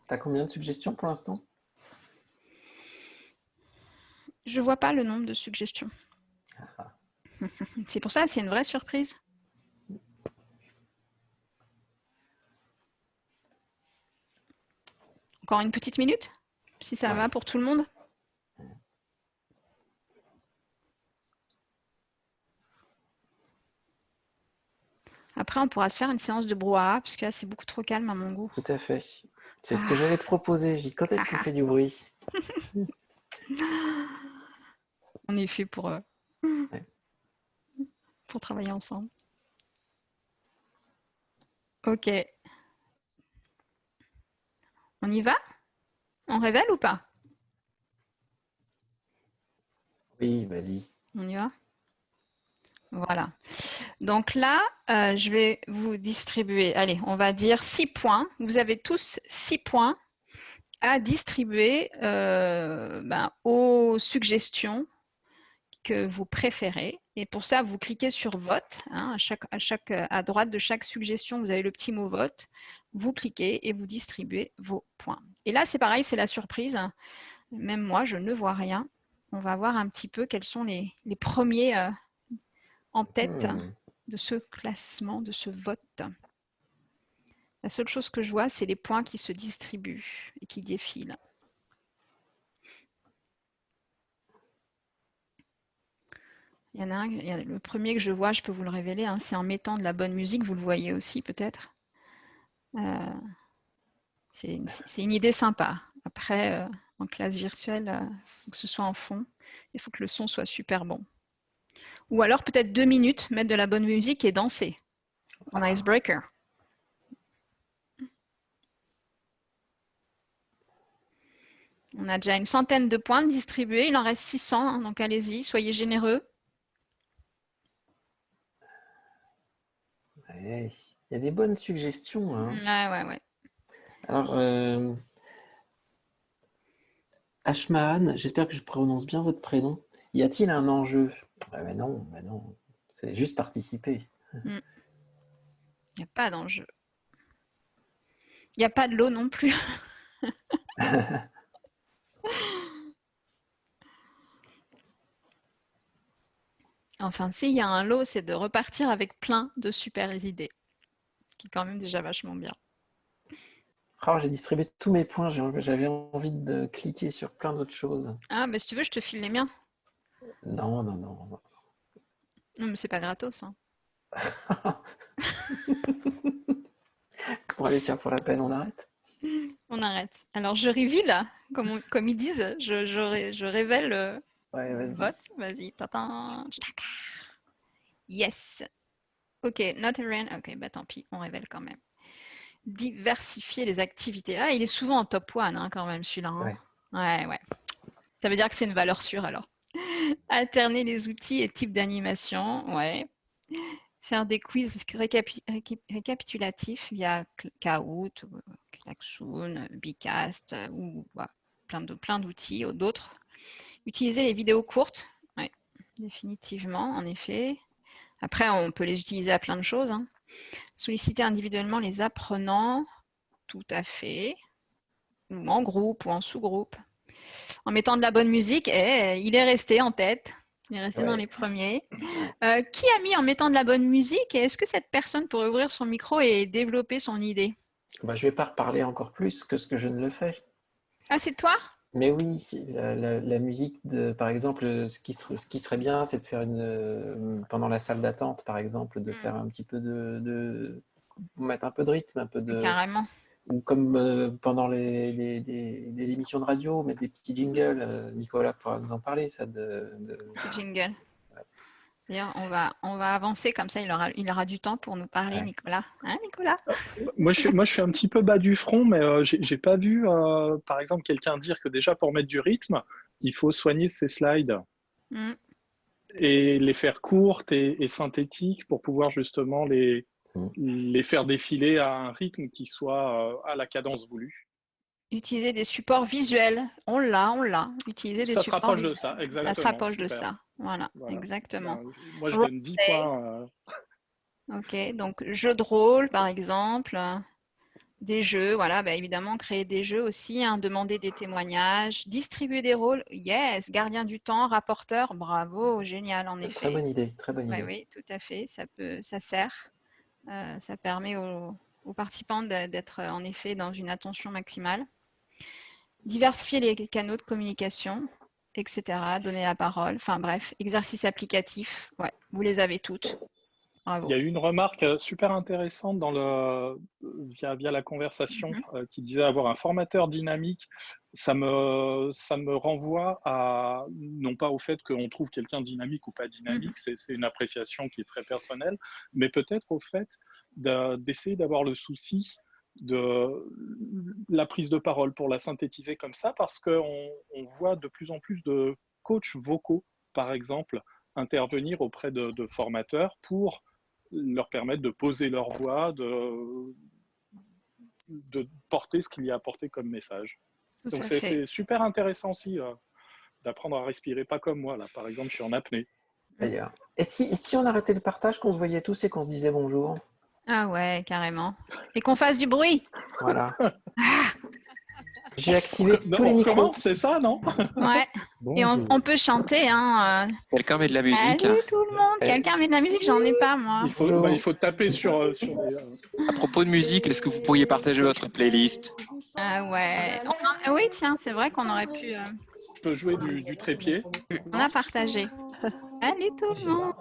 Tu as combien de suggestions pour l'instant? Je vois pas le nombre de suggestions. C'est pour ça, c'est une vraie surprise. Encore une petite minute, si ça va pour tout le monde. Après, on pourra se faire une séance de brouhaha, puisque là, c'est beaucoup trop calme à mon goût. Tout à fait. C'est ce que j'allais te proposer, J. Quand est-ce qu'on fait du bruit? On est fait pour travailler ensemble. Ok. On y va? On révèle ou pas? Oui, vas-y. On y va? Voilà. Donc là, je vais vous distribuer, allez, on va dire 6 points. Vous avez tous 6 points à distribuer aux suggestions que vous préférez. Et pour ça, vous cliquez sur vote. Hein, à droite de chaque suggestion, vous avez le petit mot vote. Vous cliquez et vous distribuez vos points. Et là, c'est pareil, c'est la surprise. Même moi, je ne vois rien. On va voir un petit peu quels sont les premiers en tête de ce classement, de ce vote. La seule chose que je vois, c'est les points qui se distribuent et qui défilent. Il y en a un, le premier que je vois, je peux vous le révéler, hein, c'est en mettant de la bonne musique, vous le voyez aussi peut-être. C'est une idée sympa. Après, en classe virtuelle, il faut que ce soit en fond, il faut que le son soit super bon. Ou alors peut-être 2 minutes, mettre de la bonne musique et danser en icebreaker. On a déjà une centaine de points distribués, il en reste 600, hein, donc allez-y, soyez généreux. Ouais, il y a des bonnes suggestions. Hein. Ouais. Alors, Ashman, j'espère que je prononce bien votre prénom. Y a-t-il un enjeu? Mais non, c'est juste participer. Il n'y a pas d'enjeu. Il n'y a pas de lot non plus. Enfin, s'il y a un lot, c'est de repartir avec plein de super idées, qui est quand même déjà vachement bien. Oh, j'ai distribué tous mes points, j'avais envie de cliquer sur plein d'autres choses. Ah, mais si tu veux, je te file les miens. Non. Non, mais c'est pas gratos. Hein. Bon, allez, tiens, pour la peine, on arrête. On arrête. Alors, je reveal, comme ils disent, je révèle le vote. Vas-y. Yes. Ok, not a rain. Ok, bah tant pis, on révèle quand même. Diversifier les activités. Ah, il est souvent en top 1 hein, quand même celui-là. Hein. Ouais. Ça veut dire que c'est une valeur sûre alors. Alterner les outils et types d'animation. Ouais. Faire des quiz récapitulatifs via Kahoot, Klaxoon, Bcast ou plein d'outils ou d'autres. Utiliser les vidéos courtes. Ouais, définitivement, en effet. Après, on peut les utiliser à plein de choses. Hein. Solliciter individuellement les apprenants, tout à fait, ou en groupe ou en sous-groupe. En mettant de la bonne musique, il est resté en tête, il est resté dans les premiers. Qui a mis en mettant de la bonne musique et est-ce que cette personne pourrait ouvrir son micro et développer son idée? Je ne vais pas reparler encore plus que ce que je ne le fais. Ah, c'est toi? Mais oui, la musique, par exemple, ce qui serait bien, c'est de faire pendant la salle d'attente, par exemple, de faire un petit peu mettre un peu de rythme, un peu de... Carrément. Ou comme pendant les émissions de radio, mettre des petits jingles. Nicolas pourra nous en parler, ça. Petit jingle. D'ailleurs, on va avancer comme ça, il aura du temps pour nous parler, Nicolas. Hein, Nicolas? Moi, je suis un petit peu bas du front, mais j'ai pas vu, par exemple, quelqu'un dire que déjà pour mettre du rythme, il faut soigner ses slides et les faire courtes et synthétiques pour pouvoir justement les faire défiler à un rythme qui soit à la cadence voulue. Utiliser des supports visuels. On l'a. Utiliser des Ça se supports rapproche de visuels. ça, exactement. Ça se rapproche de Super. ça. Voilà, exactement. Ben, moi, je donne 10 points. Ok, donc jeu de rôle, par exemple. Des jeux, voilà, bah, évidemment, créer des jeux aussi, hein, demander des témoignages, distribuer des rôles, yes, gardien du temps, rapporteur, bravo, génial, en effet. Très bonne idée, très bonne idée. Oui, tout à fait, ça sert, ça permet aux participants d'être en effet dans une attention maximale. Diversifier les canaux de communication, etc., donner la parole, enfin bref, exercice applicatif, ouais, vous les avez toutes. Bravo. Il y a eu une remarque super intéressante via la conversation qui disait avoir un formateur dynamique. Ça me renvoie à, non pas au fait qu'on trouve quelqu'un dynamique ou pas dynamique, c'est une appréciation qui est très personnelle, mais peut-être au fait d'essayer d'avoir le souci de la prise de parole pour la synthétiser comme ça, parce qu'on voit de plus en plus de coachs vocaux, par exemple, intervenir auprès de formateurs pour leur permettre de poser leur voix, de porter ce qu'il y a apporté comme message. Donc c'est super intéressant aussi d'apprendre à respirer, pas comme moi, là, par exemple, je suis en apnée. D'ailleurs. Et si on arrêtait le partage, qu'on se voyait tous et qu'on se disait bonjour? Ah ouais, carrément. Et qu'on fasse du bruit. Voilà. J'ai activé tous les micros. C'est ça, non? Ouais. Et on peut chanter. Hein. Quelqu'un met de la musique? Salut tout le monde. Quelqu'un met de la musique? J'en ai pas, moi. Il faut taper sur les... À propos de musique, est-ce que vous pourriez partager votre playlist? Ah ouais. Oui, tiens, c'est vrai qu'on aurait pu... Je peux jouer du trépied. On a partagé. Salut tout le monde.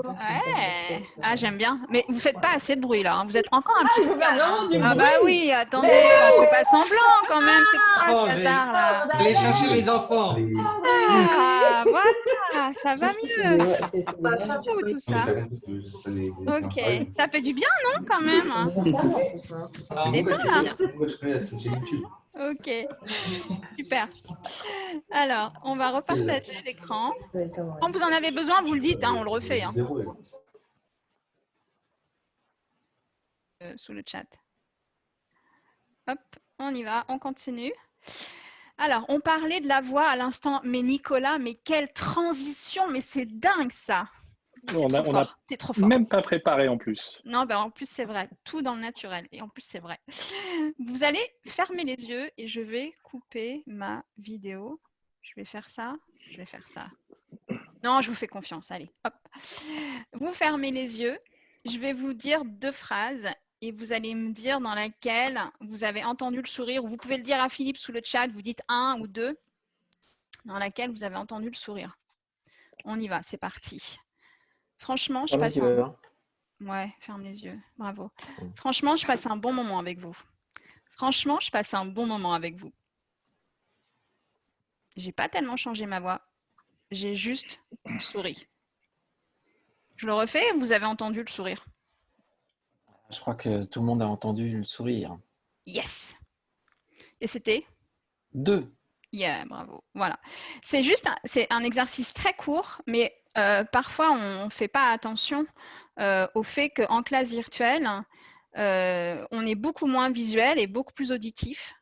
Ouais. Ah, j'aime bien. Mais vous faites pas assez de bruit là. Hein. Vous êtes encore un petit peu mal. Hein. Ah bah oui, attendez, on fait pas semblant quand même. C'est quoi ce hasard là? Allez chercher les enfants. Ah, voilà, ça va mieux. C'est tout ça. Ok, ça fait du bien, non, quand même hein. C'est pas là. Ok, super. Alors, on va repartager l'écran. Quand vous en avez besoin, vous le dites, hein, on le refait. Hein. Sous le chat. Hop, on y va, on continue. Alors, on parlait de la voix à l'instant, mais Nicolas, mais quelle transition, mais c'est dingue ça. T'es trop fort. Même pas préparé en plus. Non, ben en plus c'est vrai, tout dans le naturel. Et en plus c'est vrai. Vous allez fermer les yeux et je vais couper ma vidéo. Je vais faire ça, je vais faire ça. Non, je vous fais confiance, allez, hop. Vous fermez les yeux, je vais vous dire 2 phrases et vous allez me dire dans laquelle vous avez entendu le sourire. Ou vous pouvez le dire à Philippe sous le chat, vous dites 1 ou 2, dans laquelle vous avez entendu le sourire. On y va, c'est parti. Franchement, je passe un... Ouais, ferme les yeux. Bravo. Franchement, je passe un bon moment avec vous. Franchement, je passe un bon moment avec vous. J'ai pas tellement changé ma voix. J'ai juste souri. Je le refais, vous avez entendu le sourire? Je crois que tout le monde a entendu le sourire. Yes. Et c'était 2. Yeah, bravo. Voilà. C'est juste c'est un exercice très court, mais parfois on ne fait pas attention au fait qu'en classe virtuelle, on est beaucoup moins visuel et beaucoup plus auditif.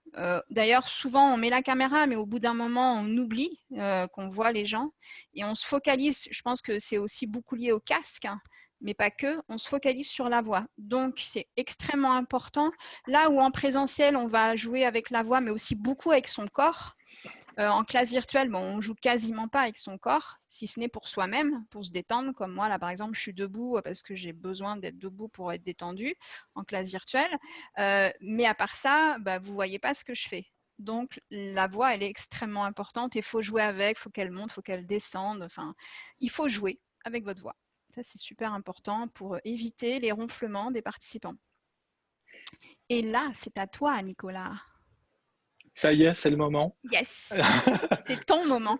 D'ailleurs, souvent on met la caméra, mais au bout d'un moment, on oublie qu'on voit les gens et on se focalise. Je pense que c'est aussi beaucoup lié au casque, hein, mais pas que, on se focalise sur la voix. Donc, c'est extrêmement important. Là où en présentiel, on va jouer avec la voix, mais aussi beaucoup avec son corps. En classe virtuelle, bon, on joue quasiment pas avec son corps, si ce n'est pour soi-même, pour se détendre. Comme moi, là, par exemple, je suis debout parce que j'ai besoin d'être debout pour être détendue en classe virtuelle. Mais à part ça, bah, vous voyez pas ce que je fais. Donc, la voix, elle est extrêmement importante et il faut jouer avec, il faut qu'elle monte, il faut qu'elle descende. Enfin, il faut jouer avec votre voix. Ça, c'est super important pour éviter les ronflements des participants. Et là, c'est à toi, Nicolas. Ça y est, c'est le moment. Yes, c'est ton moment.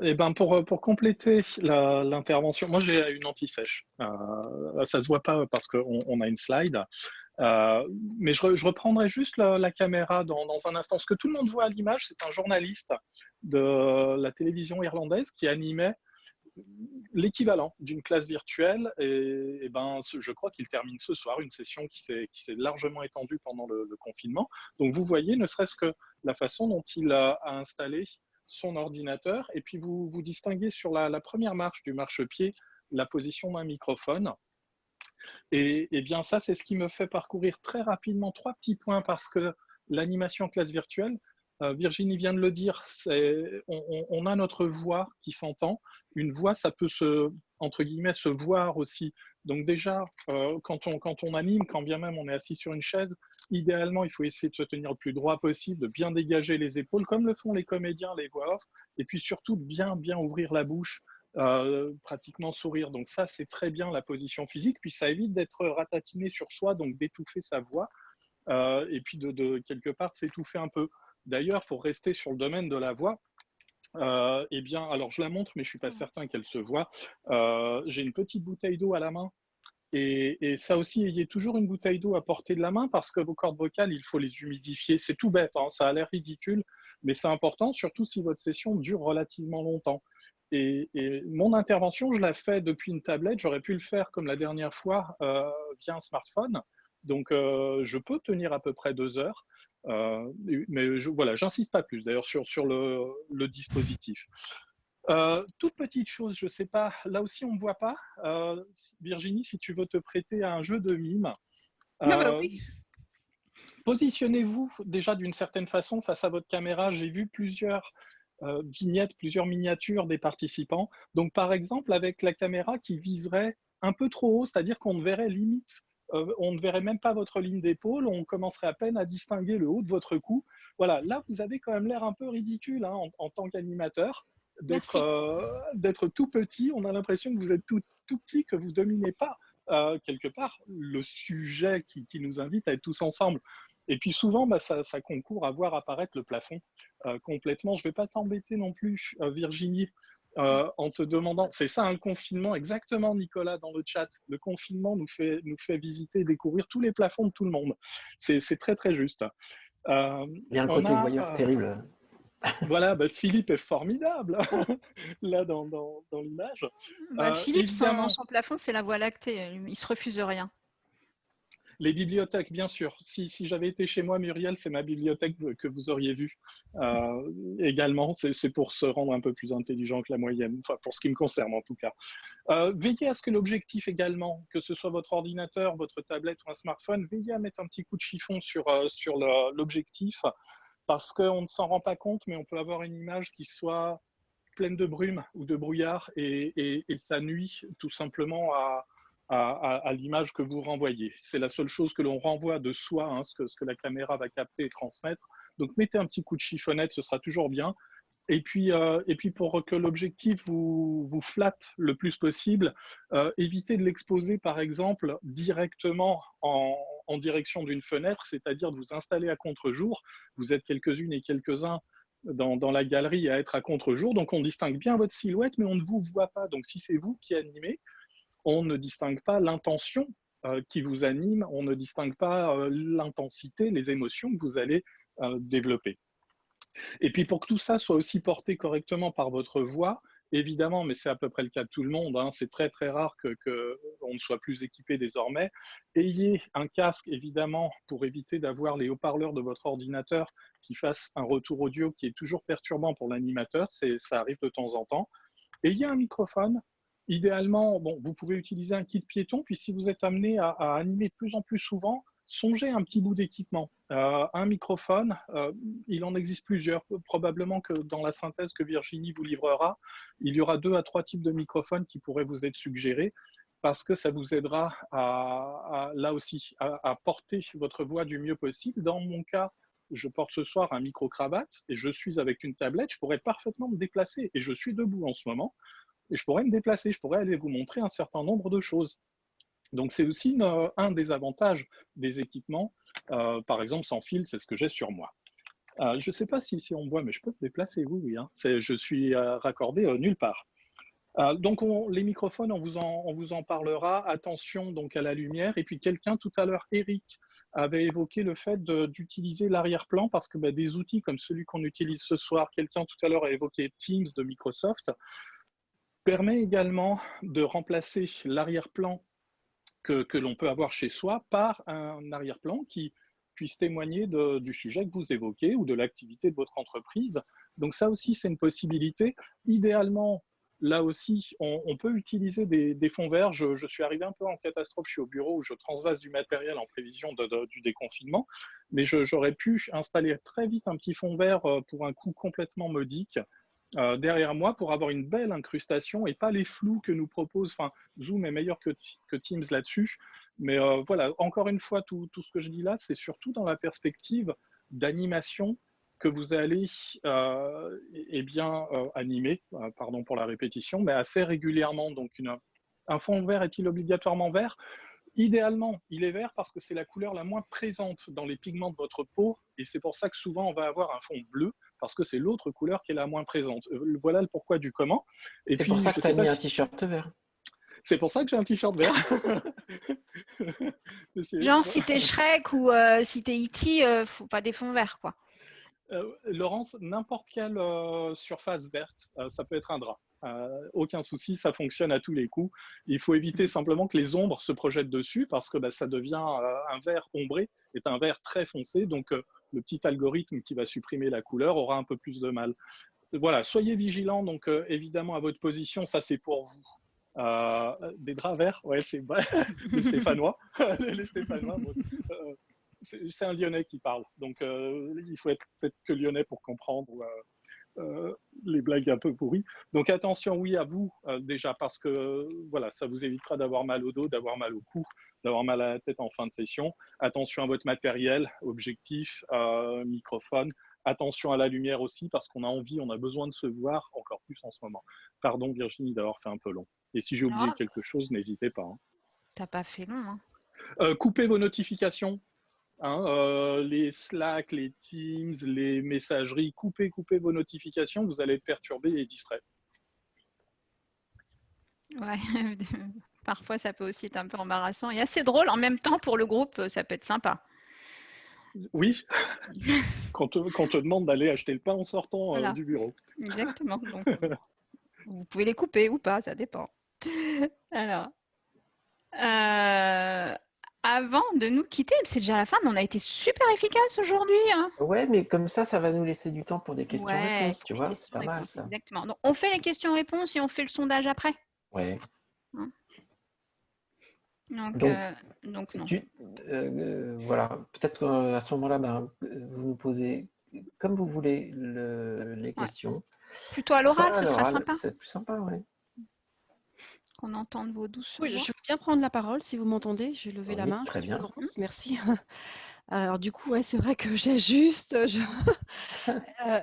Et ben pour compléter l'intervention, moi j'ai une anti-sèche. Ça se voit pas parce qu'on a une slide. Mais je reprendrai juste la caméra dans un instant. Ce que tout le monde voit à l'image, c'est un journaliste de la télévision irlandaise qui animait l'équivalent d'une classe virtuelle. Et ben, je crois qu'il termine ce soir, une session qui s'est largement étendue pendant le confinement. Donc vous voyez, ne serait-ce que la façon dont il a installé son ordinateur. Et puis vous distinguez sur la première marche du marchepied la position d'un microphone. Et bien ça, c'est ce qui me fait parcourir très rapidement 3 petits points, parce que l'animation classe virtuelle, Virginie vient de le dire, on a notre voix qui s'entend. Une voix, ça peut entre guillemets, se voir aussi. Donc déjà, quand on anime, quand bien même on est assis sur une chaise, idéalement, il faut essayer de se tenir le plus droit possible, de bien dégager les épaules, comme le font les comédiens, les voix off, et puis surtout de bien ouvrir la bouche, pratiquement sourire. Donc ça, c'est très bien la position physique, puis ça évite d'être ratatiné sur soi, donc d'étouffer sa voix, et puis de quelque part s'étouffer un peu. D'ailleurs, pour rester sur le domaine de la voix, eh bien, alors je la montre, mais je ne suis pas certain qu'elle se voit. J'ai une petite bouteille d'eau à la main, et ça aussi, ayez toujours une bouteille d'eau à portée de la main, parce que vos cordes vocales, il faut les humidifier. C'est tout bête, hein, ça a l'air ridicule, mais c'est important, surtout si votre session dure relativement longtemps. Et mon intervention, je la fais depuis une tablette. J'aurais pu le faire comme la dernière fois via un smartphone. Donc, je peux tenir à peu près 2 heures. Mais voilà, j'insiste pas plus d'ailleurs sur le dispositif. Toute petite chose, je sais pas, là aussi on ne me voit pas. Virginie, si tu veux te prêter à un jeu de mime, Oui. positionnez-vous déjà d'une certaine façon face à votre caméra. J'ai vu plusieurs vignettes, plusieurs miniatures des participants. Donc par exemple, avec la caméra qui viserait un peu trop haut, c'est-à-dire qu'on ne verrait limite, on ne verrait même pas votre ligne d'épaule, on commencerait à peine à distinguer le haut de votre cou. Voilà, là vous avez quand même l'air un peu ridicule, hein, en tant qu'animateur, d'être tout petit. On a l'impression que vous êtes tout petit, que vous ne dominez pas quelque part le sujet qui nous invite à être tous ensemble. Et puis souvent, ça concourt à voir apparaître le plafond complètement. Je ne vais pas t'embêter non plus, Virginie, en te demandant, c'est ça un confinement, exactement Nicolas dans le chat, le confinement nous fait visiter, découvrir tous les plafonds de tout le monde. C'est très très juste. Il y a un côté voyeur terrible. Voilà, Philippe est formidable là dans l'image. Philippe, son plafond, c'est la Voie lactée, il ne se refuse rien. Les bibliothèques, bien sûr. Si j'avais été chez moi, Muriel, c'est ma bibliothèque que vous auriez vue. Également, c'est pour se rendre un peu plus intelligent que la moyenne, enfin pour ce qui me concerne en tout cas. Veillez à ce que l'objectif également, que ce soit votre ordinateur, votre tablette ou un smartphone, veillez à mettre un petit coup de chiffon sur l'objectif, parce qu'on ne s'en rend pas compte, mais on peut avoir une image qui soit pleine de brume ou de brouillard, et ça nuit tout simplement à l'image que vous renvoyez. C'est la seule chose que l'on renvoie de soi, hein, ce que la caméra va capter et transmettre. Donc mettez un petit coup de chiffonnette, ce sera toujours bien. Et puis pour que l'objectif vous flatte le plus possible, évitez de l'exposer par exemple directement en direction d'une fenêtre, c'est-à-dire de vous installer à contre-jour. Vous êtes quelques-unes et quelques-uns dans la galerie à être à contre-jour, donc on distingue bien votre silhouette, mais on ne vous voit pas. Donc si c'est vous qui animez, on ne distingue pas l'intention qui vous anime, on ne distingue pas l'intensité, les émotions que vous allez développer. Et puis pour que tout ça soit aussi porté correctement par votre voix, évidemment, mais c'est à peu près le cas de tout le monde, hein, c'est très très rare qu'on ne soit plus équipé désormais. Ayez un casque, évidemment, pour éviter d'avoir les haut-parleurs de votre ordinateur qui fassent un retour audio qui est toujours perturbant pour l'animateur, ça arrive de temps en temps. Ayez un microphone. Idéalement, vous pouvez utiliser un kit piéton, puis si vous êtes amené à animer de plus en plus souvent, songez un petit bout d'équipement. Un microphone, il en existe plusieurs. Probablement que dans la synthèse que Virginie vous livrera, il y aura 2 à 3 types de microphones qui pourraient vous être suggérés, parce que ça vous aidera là aussi à porter votre voix du mieux possible. Dans mon cas, je porte ce soir un micro-cravate et je suis avec une tablette, je pourrais parfaitement me déplacer, et je suis debout en ce moment. Et je pourrais me déplacer, je pourrais aller vous montrer un certain nombre de choses. Donc c'est aussi un des avantages des équipements, par exemple sans fil, c'est ce que j'ai sur moi. Je ne sais pas si on me voit, mais je peux me déplacer, oui, hein. Je suis raccordé nulle part. Donc les microphones, on vous en parlera. Attention donc à la lumière. Et puis quelqu'un tout à l'heure, Eric, avait évoqué le fait d'utiliser l'arrière-plan, parce que des outils comme celui qu'on utilise ce soir, quelqu'un tout à l'heure a évoqué Teams de Microsoft, permet également de remplacer l'arrière-plan que l'on peut avoir chez soi par un arrière-plan qui puisse témoigner du sujet que vous évoquez ou de l'activité de votre entreprise. Donc ça aussi, c'est une possibilité. Idéalement, là aussi, on peut utiliser des fonds verts. Je suis arrivé un peu en catastrophe, je suis au bureau où je transvase du matériel en prévision du déconfinement, mais j'aurais pu installer très vite un petit fond vert pour un coût complètement modique derrière moi pour avoir une belle incrustation et pas les flous que nous propose. Enfin, Zoom est meilleur que Teams là-dessus. Mais voilà, encore une fois, tout ce que je dis là, c'est surtout dans la perspective d'animation que vous allez animer, pardon pour la répétition, mais assez régulièrement. Donc, un fond vert est-il obligatoirement vert? Idéalement, il est vert parce que c'est la couleur la moins présente dans les pigments de votre peau et c'est pour ça que souvent on va avoir un fond bleu parce que c'est l'autre couleur qui est la moins présente. Voilà le pourquoi du comment. C'est pour ça que tu as mis un t-shirt vert. C'est pour ça que j'ai un t-shirt vert. Genre, si t'es Shrek ou si t'es E.T., faut pas des fonds verts, quoi. Laurence, n'importe quelle surface verte, ça peut être un drap. Aucun souci, ça fonctionne à tous les coups. Il faut éviter simplement que les ombres se projettent dessus parce que ça devient un vert ombré, est un vert très foncé. Donc, le petit algorithme qui va supprimer la couleur aura un peu plus de mal. Voilà, soyez vigilants. Donc, évidemment, à votre position, ça c'est pour vous. Des draps verts, ouais, c'est les Stéphanois. Les Stéphanois, bon, c'est un Lyonnais qui parle. Donc, il faut être peut-être que Lyonnais pour comprendre les blagues un peu pourries. Donc, attention, oui, à vous, déjà, parce que voilà, ça vous évitera d'avoir mal au dos, d'avoir mal au cou, d'avoir mal à la tête en fin de session. Attention à votre matériel, objectif, microphone. Attention à la lumière aussi, parce qu'on a envie, on a besoin de se voir encore plus en ce moment. Pardon, Virginie, d'avoir fait un peu long. Et si j'ai oublié quelque chose, n'hésitez pas. Hein. T'as pas fait long. Hein. Coupez vos notifications. Les Slack, les Teams, les messageries, coupez vos notifications, vous allez être perturbé et distrait. Ouais, parfois ça peut aussi être un peu embarrassant et assez drôle. En même temps, pour le groupe, ça peut être sympa. Oui, quand on te demande d'aller acheter le pain en sortant du bureau. Exactement. Donc, vous pouvez les couper ou pas, ça dépend. Alors, avant de nous quitter, c'est déjà la fin, mais on a été super efficace aujourd'hui. Hein. Ouais, mais comme ça va nous laisser du temps pour des questions-réponses, tu vois, c'est pas mal ça. Exactement. Donc, on fait les questions-réponses et on fait le sondage après. Ouais. Hein. Donc non. Voilà, peut-être qu'à ce moment-là, vous nous posez comme vous voulez les questions. Plutôt à l'oral, ce sera sympa. C'est plus sympa, oui. Qu'on entende vos douces voix. Je veux bien prendre la parole si vous m'entendez. Je vais lever la main. Très bien. Laurence, merci. Alors du coup, c'est vrai que j'ajuste.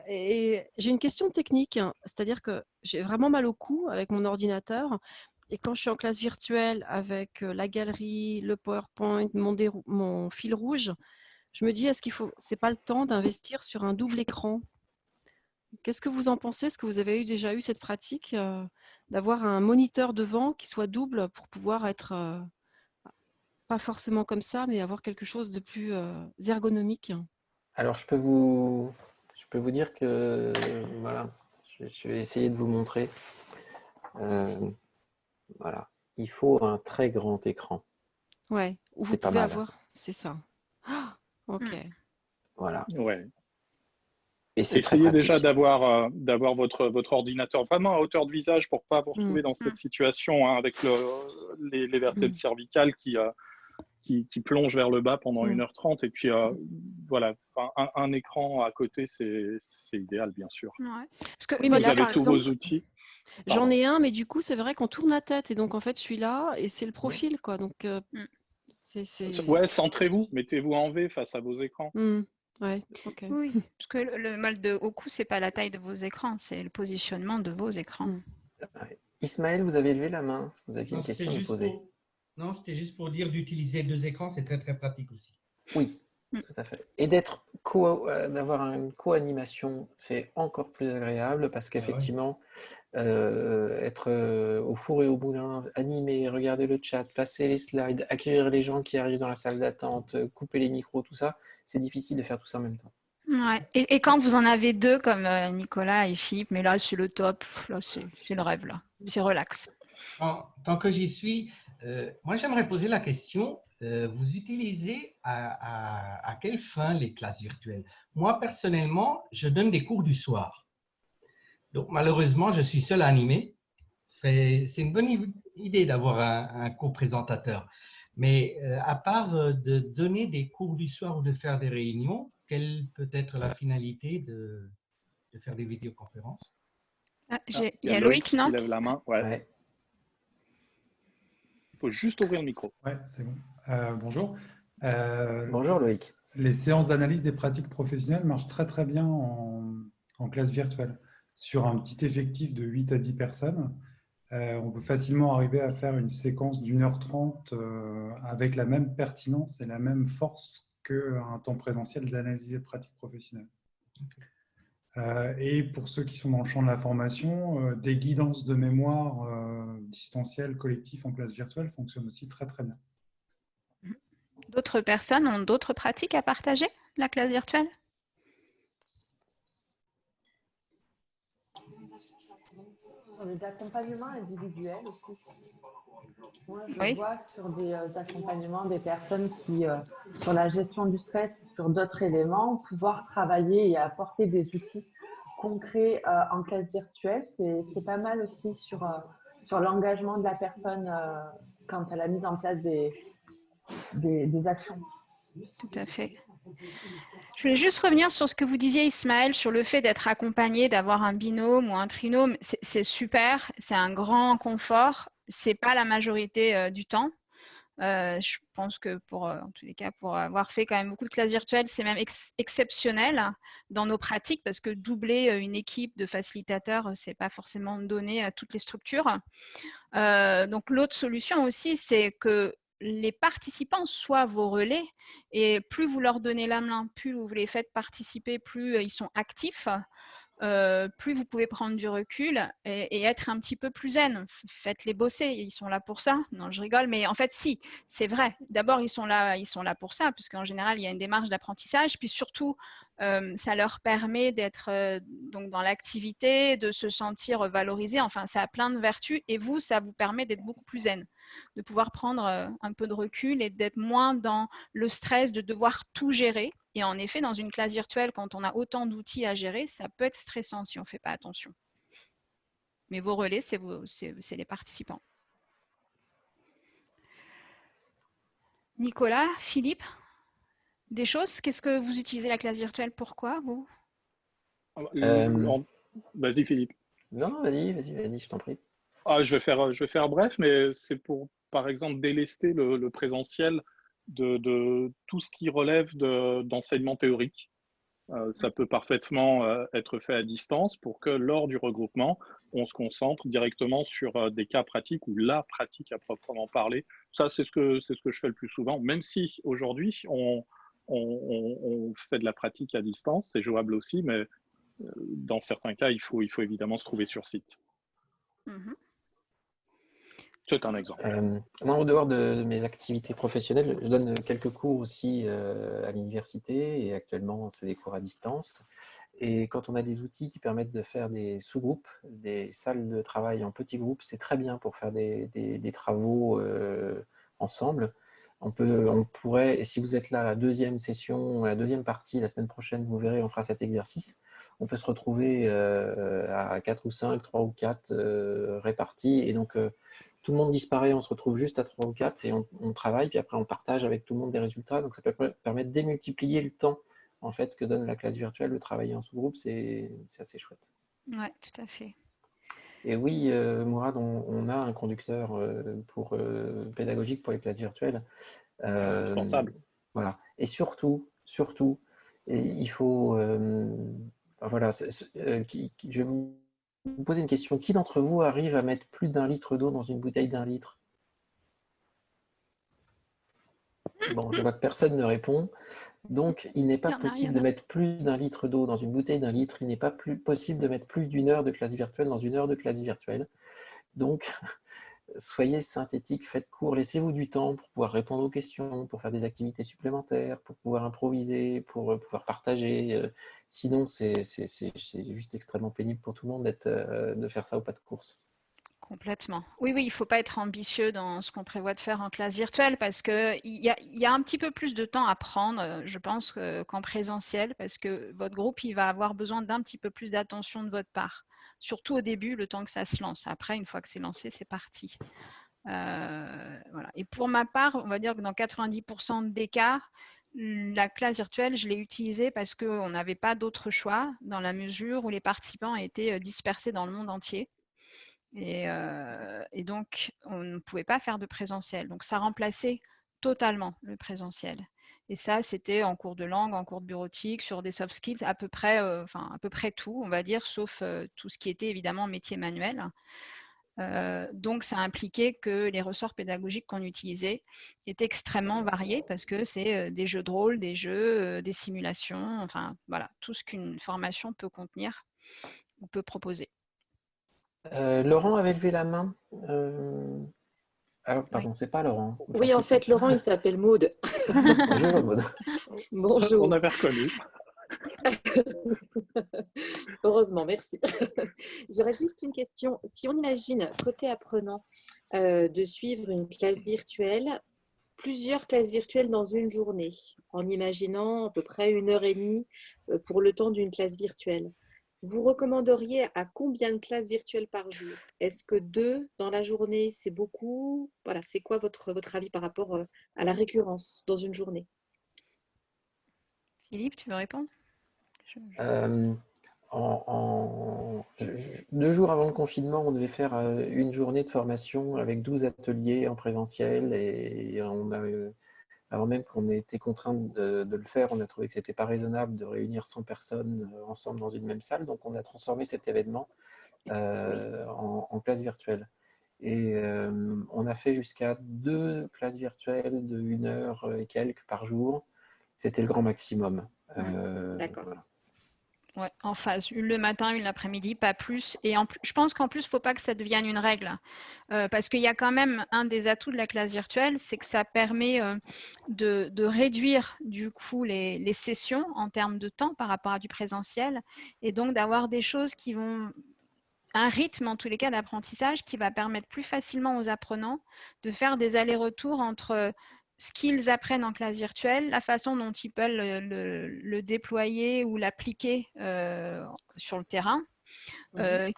Et j'ai une question technique, c'est-à-dire que j'ai vraiment mal au cou avec mon ordinateur. Et quand je suis en classe virtuelle avec la galerie, le PowerPoint, mon fil rouge, je me dis, c'est pas le temps d'investir sur un double écran? Qu'est-ce que vous en pensez? Est-ce que vous avez déjà eu cette pratique d'avoir un moniteur devant qui soit double pour pouvoir être pas forcément comme ça, mais avoir quelque chose de plus ergonomique? Alors, je peux vous dire que, voilà, je vais essayer de vous montrer. Voilà, il faut un très grand écran. Ouais, où vous pouvez avoir, c'est ça. Ah, ok. Voilà. Ouais. Et essayez déjà d'avoir votre ordinateur vraiment à hauteur de visage pour ne pas vous retrouver dans cette situation avec les vertèbres cervicales qui plongent vers le bas pendant 1h30. Et puis, voilà, un écran à côté, c'est idéal, bien sûr. Ouais. Parce que vous avez tous vos outils. J'en ai un, mais du coup, c'est vrai qu'on tourne la tête. Et donc, en fait, je suis là et c'est le profil, quoi. Donc, ouais, centrez-vous, mettez-vous en V face à vos écrans. Ouais, ok. Oui, parce que le mal au cou, c'est pas la taille de vos écrans, c'est le positionnement de vos écrans. Ismaël, vous avez levé la main. Vous aviez une question à me poser. Non, c'était juste pour dire d'utiliser 2 écrans, c'est très très pratique aussi. Oui, tout à fait. Et d'avoir une co-animation, c'est encore plus agréable parce qu'effectivement, être au four et au moulin, animer, regarder le chat, passer les slides, accueillir les gens qui arrivent dans la salle d'attente, couper les micros, tout ça, c'est difficile de faire tout ça en même temps. Ouais. Et quand vous en avez deux, comme Nicolas et Philippe, mais là, c'est le top, là, c'est le rêve, là. C'est relax. Tant que j'y suis, moi j'aimerais poser la question, vous utilisez à quelle fin les classes virtuelles? Moi personnellement, je donne des cours du soir. Donc malheureusement, je suis seul à animer. C'est une bonne idée d'avoir un co-présentateur. Mais à part de donner des cours du soir ou de faire des réunions, quelle peut être la finalité de faire des vidéoconférences? Il y a Loïc, non? qui lève la main. Ouais. Ouais. Il faut juste ouvrir le micro. Ouais, c'est bon. Bonjour. Bonjour Loïc. Les séances d'analyse des pratiques professionnelles marchent très très bien en classe virtuelle. Sur un petit effectif de 8 à 10 personnes, on peut facilement arriver à faire une séquence d'1h30 avec la même pertinence et la même force qu'un temps présentiel d'analyse des pratiques professionnelles. Et pour ceux qui sont dans le champ de la formation, des guidances de mémoire distancielles, collectives en classe virtuelle fonctionnent aussi très très bien. D'autres personnes ont d'autres pratiques à partager, la classe virtuelle? Sur des accompagnements individuels aussi. Moi, je vois sur des accompagnements des personnes qui, sur la gestion du stress, sur d'autres éléments, pouvoir travailler et apporter des outils concrets en classe virtuelle, c'est pas mal aussi sur l'engagement de la personne quand elle a mis en place des actions. Tout à fait. Je voulais juste revenir sur ce que vous disiez, Ismaël, sur le fait d'être accompagné, d'avoir un binôme ou un trinôme. C'est super, c'est un grand confort. Ce n'est pas la majorité du temps. Je pense que en tous les cas, pour avoir fait quand même beaucoup de classes virtuelles, c'est même exceptionnel dans nos pratiques parce que doubler une équipe de facilitateurs, ce n'est pas forcément donné à toutes les structures. Donc, l'autre solution aussi, c'est que les participants soient vos relais et plus vous leur donnez la main, plus vous les faites participer, plus ils sont actifs, plus vous pouvez prendre du recul et être un petit peu plus zen. Faites-les bosser, ils sont là pour ça. Non, je rigole, mais en fait, si, c'est vrai. D'abord, ils sont là pour ça, puisqu'en général, il y a une démarche d'apprentissage. Puis surtout, ça leur permet d'être donc dans l'activité, de se sentir valorisé. Enfin, ça a plein de vertus. Et vous, ça vous permet d'être beaucoup plus zen, de pouvoir prendre un peu de recul et d'être moins dans le stress de devoir tout gérer. Et en effet, dans une classe virtuelle, quand on a autant d'outils à gérer, ça peut être stressant si on ne fait pas attention. Mais vos relais, c'est les participants. Nicolas, Philippe, des choses? Qu'est-ce que vous utilisez la classe virtuelle? Pourquoi, vous? Vas-y, Philippe. Non, vas-y, je t'en prie. Je vais faire bref, mais c'est pour, par exemple, délester le présentiel de tout ce qui relève d'enseignement théorique. Ça peut parfaitement être fait à distance pour que lors du regroupement, on se concentre directement sur des cas pratiques ou la pratique à proprement parler. Ça, c'est ce que je fais le plus souvent, même si aujourd'hui, on fait de la pratique à distance, c'est jouable aussi, mais dans certains cas, il faut évidemment se trouver sur site. C'est un exemple. Moi, en dehors de mes activités professionnelles, je donne quelques cours aussi à l'université et actuellement, c'est des cours à distance. Et quand on a des outils qui permettent de faire des sous-groupes, des salles de travail en petits groupes, c'est très bien pour faire des travaux ensemble. On pourrait, et si vous êtes là à la deuxième session, la deuxième partie, la semaine prochaine, vous verrez, on fera cet exercice. On peut se retrouver à 4 ou 5, 3 ou 4 répartis. Et donc, tout le monde disparaît, on se retrouve juste à 3 ou 4 et on travaille, puis après on partage avec tout le monde des résultats. Donc ça peut permettre de démultiplier le temps en fait, que donne la classe virtuelle, de travailler en sous-groupe, c'est assez chouette. Oui, tout à fait. Et oui, Mourad, on a un conducteur pédagogique pour les classes virtuelles. C'est indispensable. Voilà. Et surtout, il faut... voilà, je vais vous poser une question. Qui d'entre vous arrive à mettre plus d'1 litre d'eau dans une bouteille d'1 litre? Bon, je vois que personne ne répond. Donc, il n'est pas possible de mettre plus d'1 litre d'eau dans une bouteille d'1 litre. Il n'est pas possible de mettre plus d'1 heure de classe virtuelle dans 1 heure de classe virtuelle. Donc, soyez synthétique, faites court, laissez-vous du temps pour pouvoir répondre aux questions, pour faire des activités supplémentaires, pour pouvoir improviser, pour pouvoir partager. Sinon, c'est juste extrêmement pénible pour tout le monde de faire ça au pas de course. Complètement. Oui, il ne faut pas être ambitieux dans ce qu'on prévoit de faire en classe virtuelle parce qu'il y a un petit peu plus de temps à prendre, je pense, qu'en présentiel, parce que votre groupe, il va avoir besoin d'un petit peu plus d'attention de votre part. Surtout au début, le temps que ça se lance. Après, une fois que c'est lancé, c'est parti. Voilà. Et pour ma part, on va dire que dans 90% des cas, la classe virtuelle, je l'ai utilisée parce qu'on n'avait pas d'autre choix dans la mesure où les participants étaient dispersés dans le monde entier. Et donc, on ne pouvait pas faire de présentiel. Donc, ça remplaçait totalement le présentiel. Et ça, c'était en cours de langue, en cours de bureautique, sur des soft skills, à peu près tout, on va dire, sauf tout ce qui était évidemment métier manuel. Donc, ça impliquait que les ressorts pédagogiques qu'on utilisait étaient extrêmement variés parce que c'est des jeux de rôle, des jeux, des simulations, enfin, voilà, tout ce qu'une formation peut contenir ou peut proposer. Laurent avait levé la main. Alors, pardon, c'est pas Laurent. Oui, en fait, Laurent, il s'appelle Maud. Bonjour, Maud. Bonjour. On avait reconnu. Heureusement, merci. J'aurais juste une question. Si on imagine, côté apprenant, de suivre une classe virtuelle, plusieurs classes virtuelles dans une journée, en imaginant à peu près 1h30 pour le temps d'une classe virtuelle, vous recommanderiez à combien de classes virtuelles par jour? Est-ce que 2 dans la journée, c'est beaucoup? Voilà, c'est quoi votre avis par rapport à la récurrence dans une journée? Philippe, tu veux répondre? 2 jours avant le confinement, on devait faire une journée de formation avec 12 ateliers en présentiel et on a avant même qu'on ait été contraint de le faire, on a trouvé que ce n'était pas raisonnable de réunir 100 personnes ensemble dans une même salle. Donc, on a transformé cet événement en classe virtuelle. Et on a fait jusqu'à 2 classes virtuelles de 1 heure et quelques par jour. C'était le grand maximum. D'accord. Voilà. Ouais, en phase, une le matin, une l'après-midi, pas plus. Et je pense qu'en plus, il ne faut pas que ça devienne une règle. Parce qu'il y a quand même un des atouts de la classe virtuelle, c'est que ça permet de réduire du coup les sessions en termes de temps par rapport à du présentiel. Et donc d'avoir des choses qui vont... un rythme en tous les cas d'apprentissage qui va permettre plus facilement aux apprenants de faire des allers-retours entre ce qu'ils apprennent en classe virtuelle, la façon dont ils peuvent le déployer ou l'appliquer sur le terrain,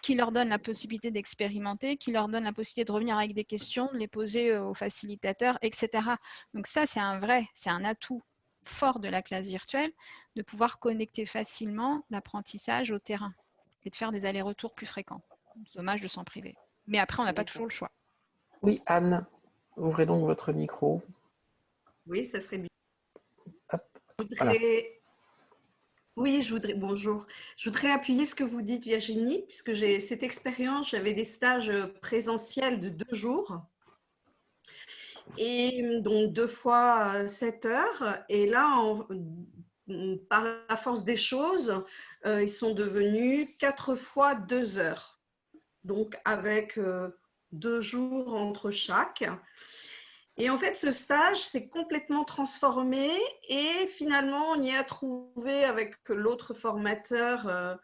qui leur donne la possibilité d'expérimenter, qui leur donne la possibilité de revenir avec des questions, de les poser aux facilitateurs, etc. Donc ça, c'est un atout fort de la classe virtuelle, de pouvoir connecter facilement l'apprentissage au terrain et de faire des allers-retours plus fréquents. Dommage de s'en priver. Mais après, on n'a pas toujours le choix. Oui, Anne, ouvrez donc votre micro. Oui, ça serait bien. Hop, voilà. Oui, bonjour. Je voudrais appuyer ce que vous dites, Virginie, puisque j'ai cette expérience, j'avais des stages présentiels de 2 jours. Et donc 2 fois 7 heures. Et là, par la force des choses, ils sont devenus 4 fois 2 heures. Donc avec 2 jours entre chaque. Et en fait, ce stage s'est complètement transformé et finalement, on y a trouvé avec l'autre formateur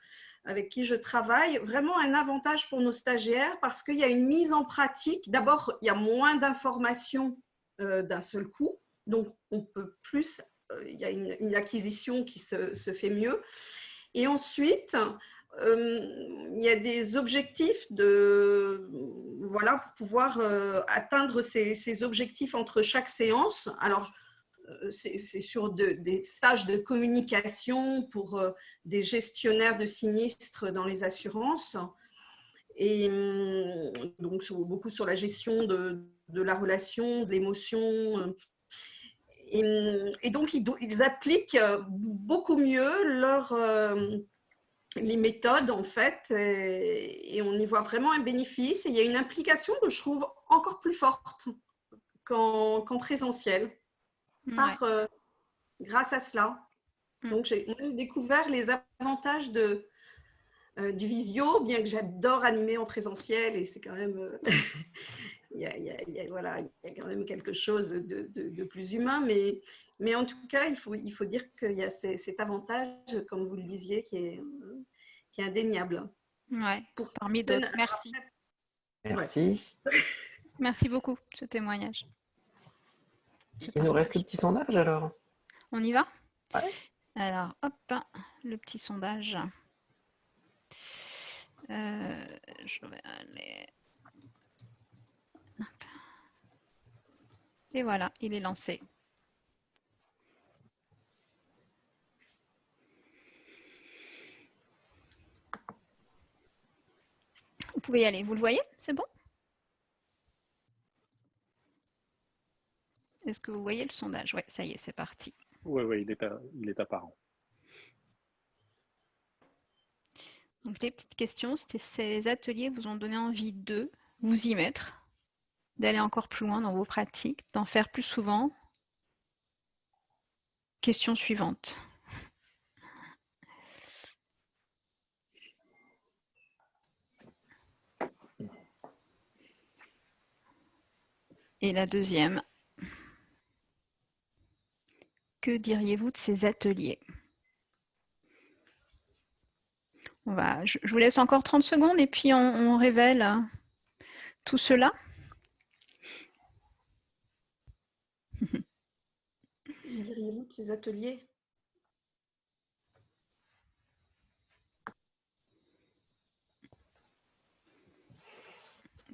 avec qui je travaille vraiment un avantage pour nos stagiaires parce qu'il y a une mise en pratique. D'abord, il y a moins d'informations d'un seul coup, donc on peut plus, il y a une acquisition qui se fait mieux. Et ensuite, il y a des objectifs pour pouvoir atteindre ces objectifs entre chaque séance. Alors, c'est sur des stages de communication pour des gestionnaires de sinistres dans les assurances. Et donc, beaucoup sur la gestion de la relation, de l'émotion. Et donc, ils appliquent beaucoup mieux les méthodes, en fait, et on y voit vraiment un bénéfice. Et il y a une implication que je trouve encore plus forte qu'en présentiel, grâce à cela. Donc, j'ai découvert les avantages du visio, bien que j'adore animer en présentiel, et c'est quand même voilà, il y a quand même quelque chose de plus humain, mais en tout cas, il faut dire qu'il y a cet avantage, comme vous le disiez, qui est indéniable. Ouais, parmi d'autres. Merci. Merci. Ouais. Merci beaucoup, ce témoignage. Il nous reste le petit sondage alors. On y va? Ouais. Alors, hop, le petit sondage. Je vais aller... Hop. Et voilà, il est lancé. Vous pouvez y aller. Vous le voyez? C'est bon? Est-ce que vous voyez le sondage? Oui, ça y est, c'est parti. Oui, il est apparent. Donc, les petites questions, c'était ces ateliers vous ont donné envie de vous y mettre, d'aller encore plus loin dans vos pratiques, d'en faire plus souvent. Question suivante. Et la deuxième. Que diriez-vous de ces ateliers? Je vous laisse encore 30 secondes et puis on révèle tout cela. Que diriez-vous de ces ateliers?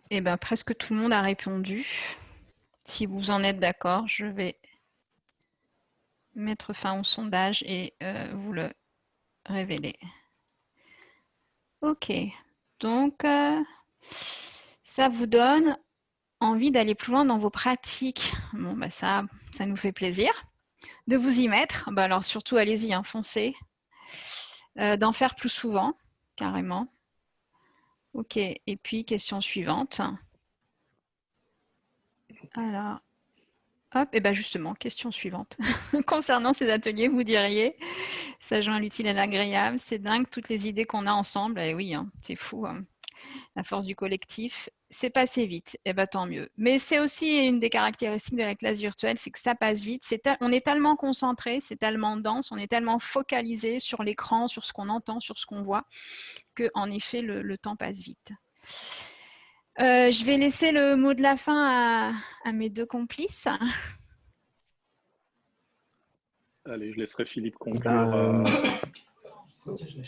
Eh bien, presque tout le monde a répondu. Si vous en êtes d'accord, je vais mettre fin au sondage et vous le révéler. Ok, donc ça vous donne envie d'aller plus loin dans vos pratiques. Bon, bah ça nous fait plaisir. De vous y mettre, bah alors surtout allez-y, foncez. D'en faire plus souvent, carrément. Ok, et puis question suivante. Alors, hop, et bien justement, question suivante. Concernant ces ateliers, vous diriez, ça joint l'utile et l'agréable, c'est dingue toutes les idées qu'on a ensemble. Et oui, c'est fou, la force du collectif. C'est passé vite, et bien tant mieux. Mais c'est aussi une des caractéristiques de la classe virtuelle, c'est que ça passe vite. On est tellement concentré, c'est tellement dense, on est tellement focalisé sur l'écran, sur ce qu'on entend, sur ce qu'on voit, qu'en effet, le temps passe vite. Je vais laisser le mot de la fin à mes deux complices. Allez, je laisserai Philippe conclure.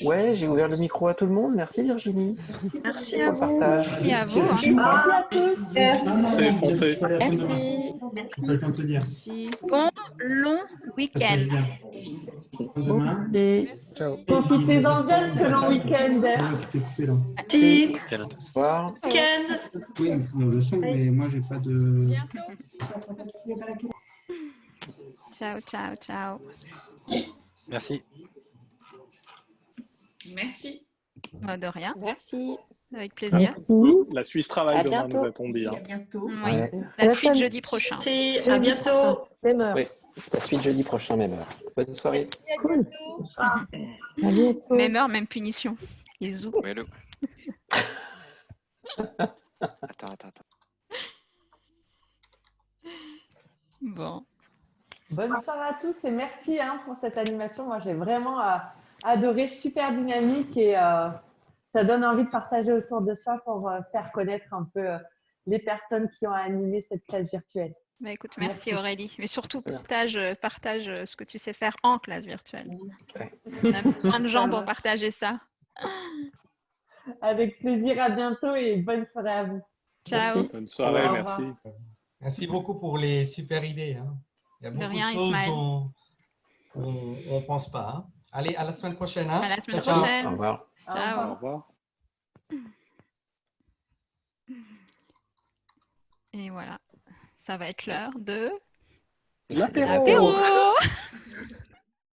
Ouais, j'ai ouvert le micro à tout le monde. Merci Virginie. Merci à vous. Merci à vous. Merci à tous. Foncez. Merci. Merci. Bon long week-end. Profitez-en bien ce long week-end. Merci. Au revoir. Week-end. Oui, le son, mais moi, j'ai pas de... Ciao, ciao, ciao. Merci. Merci. De rien. Merci. Avec plaisir. La Suisse travaille demain, nous a-t-on dit. À bientôt. Oui. Ouais. La suite jeudi prochain. À bientôt. Même heure. Oui, la suite jeudi prochain, même heure. Bonne soirée. Cool. Bonsoir. À bientôt. Même heure, même punition. Les zou. Oui, allô. Attends. Bon. Bonne soirée à tous et merci pour cette animation. Moi, j'ai vraiment adoré, super dynamique et ça donne envie de partager autour de soi pour faire connaître un peu les personnes qui ont animé cette classe virtuelle. Bah, écoute, merci Aurélie. Mais surtout, partage ce que tu sais faire en classe virtuelle. Ouais. On a besoin de gens pour partager ça. Avec plaisir, à bientôt et bonne soirée à vous. Ciao. Merci. Bonne soirée, Au merci. revoir. Merci beaucoup pour les super idées. Il y a beaucoup rien, de choses Ismaël. dont on ne pense pas. Allez, à la semaine prochaine. À la semaine Ciao, ciao. prochaine. Au revoir. Ciao. Au revoir. Et voilà, ça va être l'heure de L'apéro. l'apéro.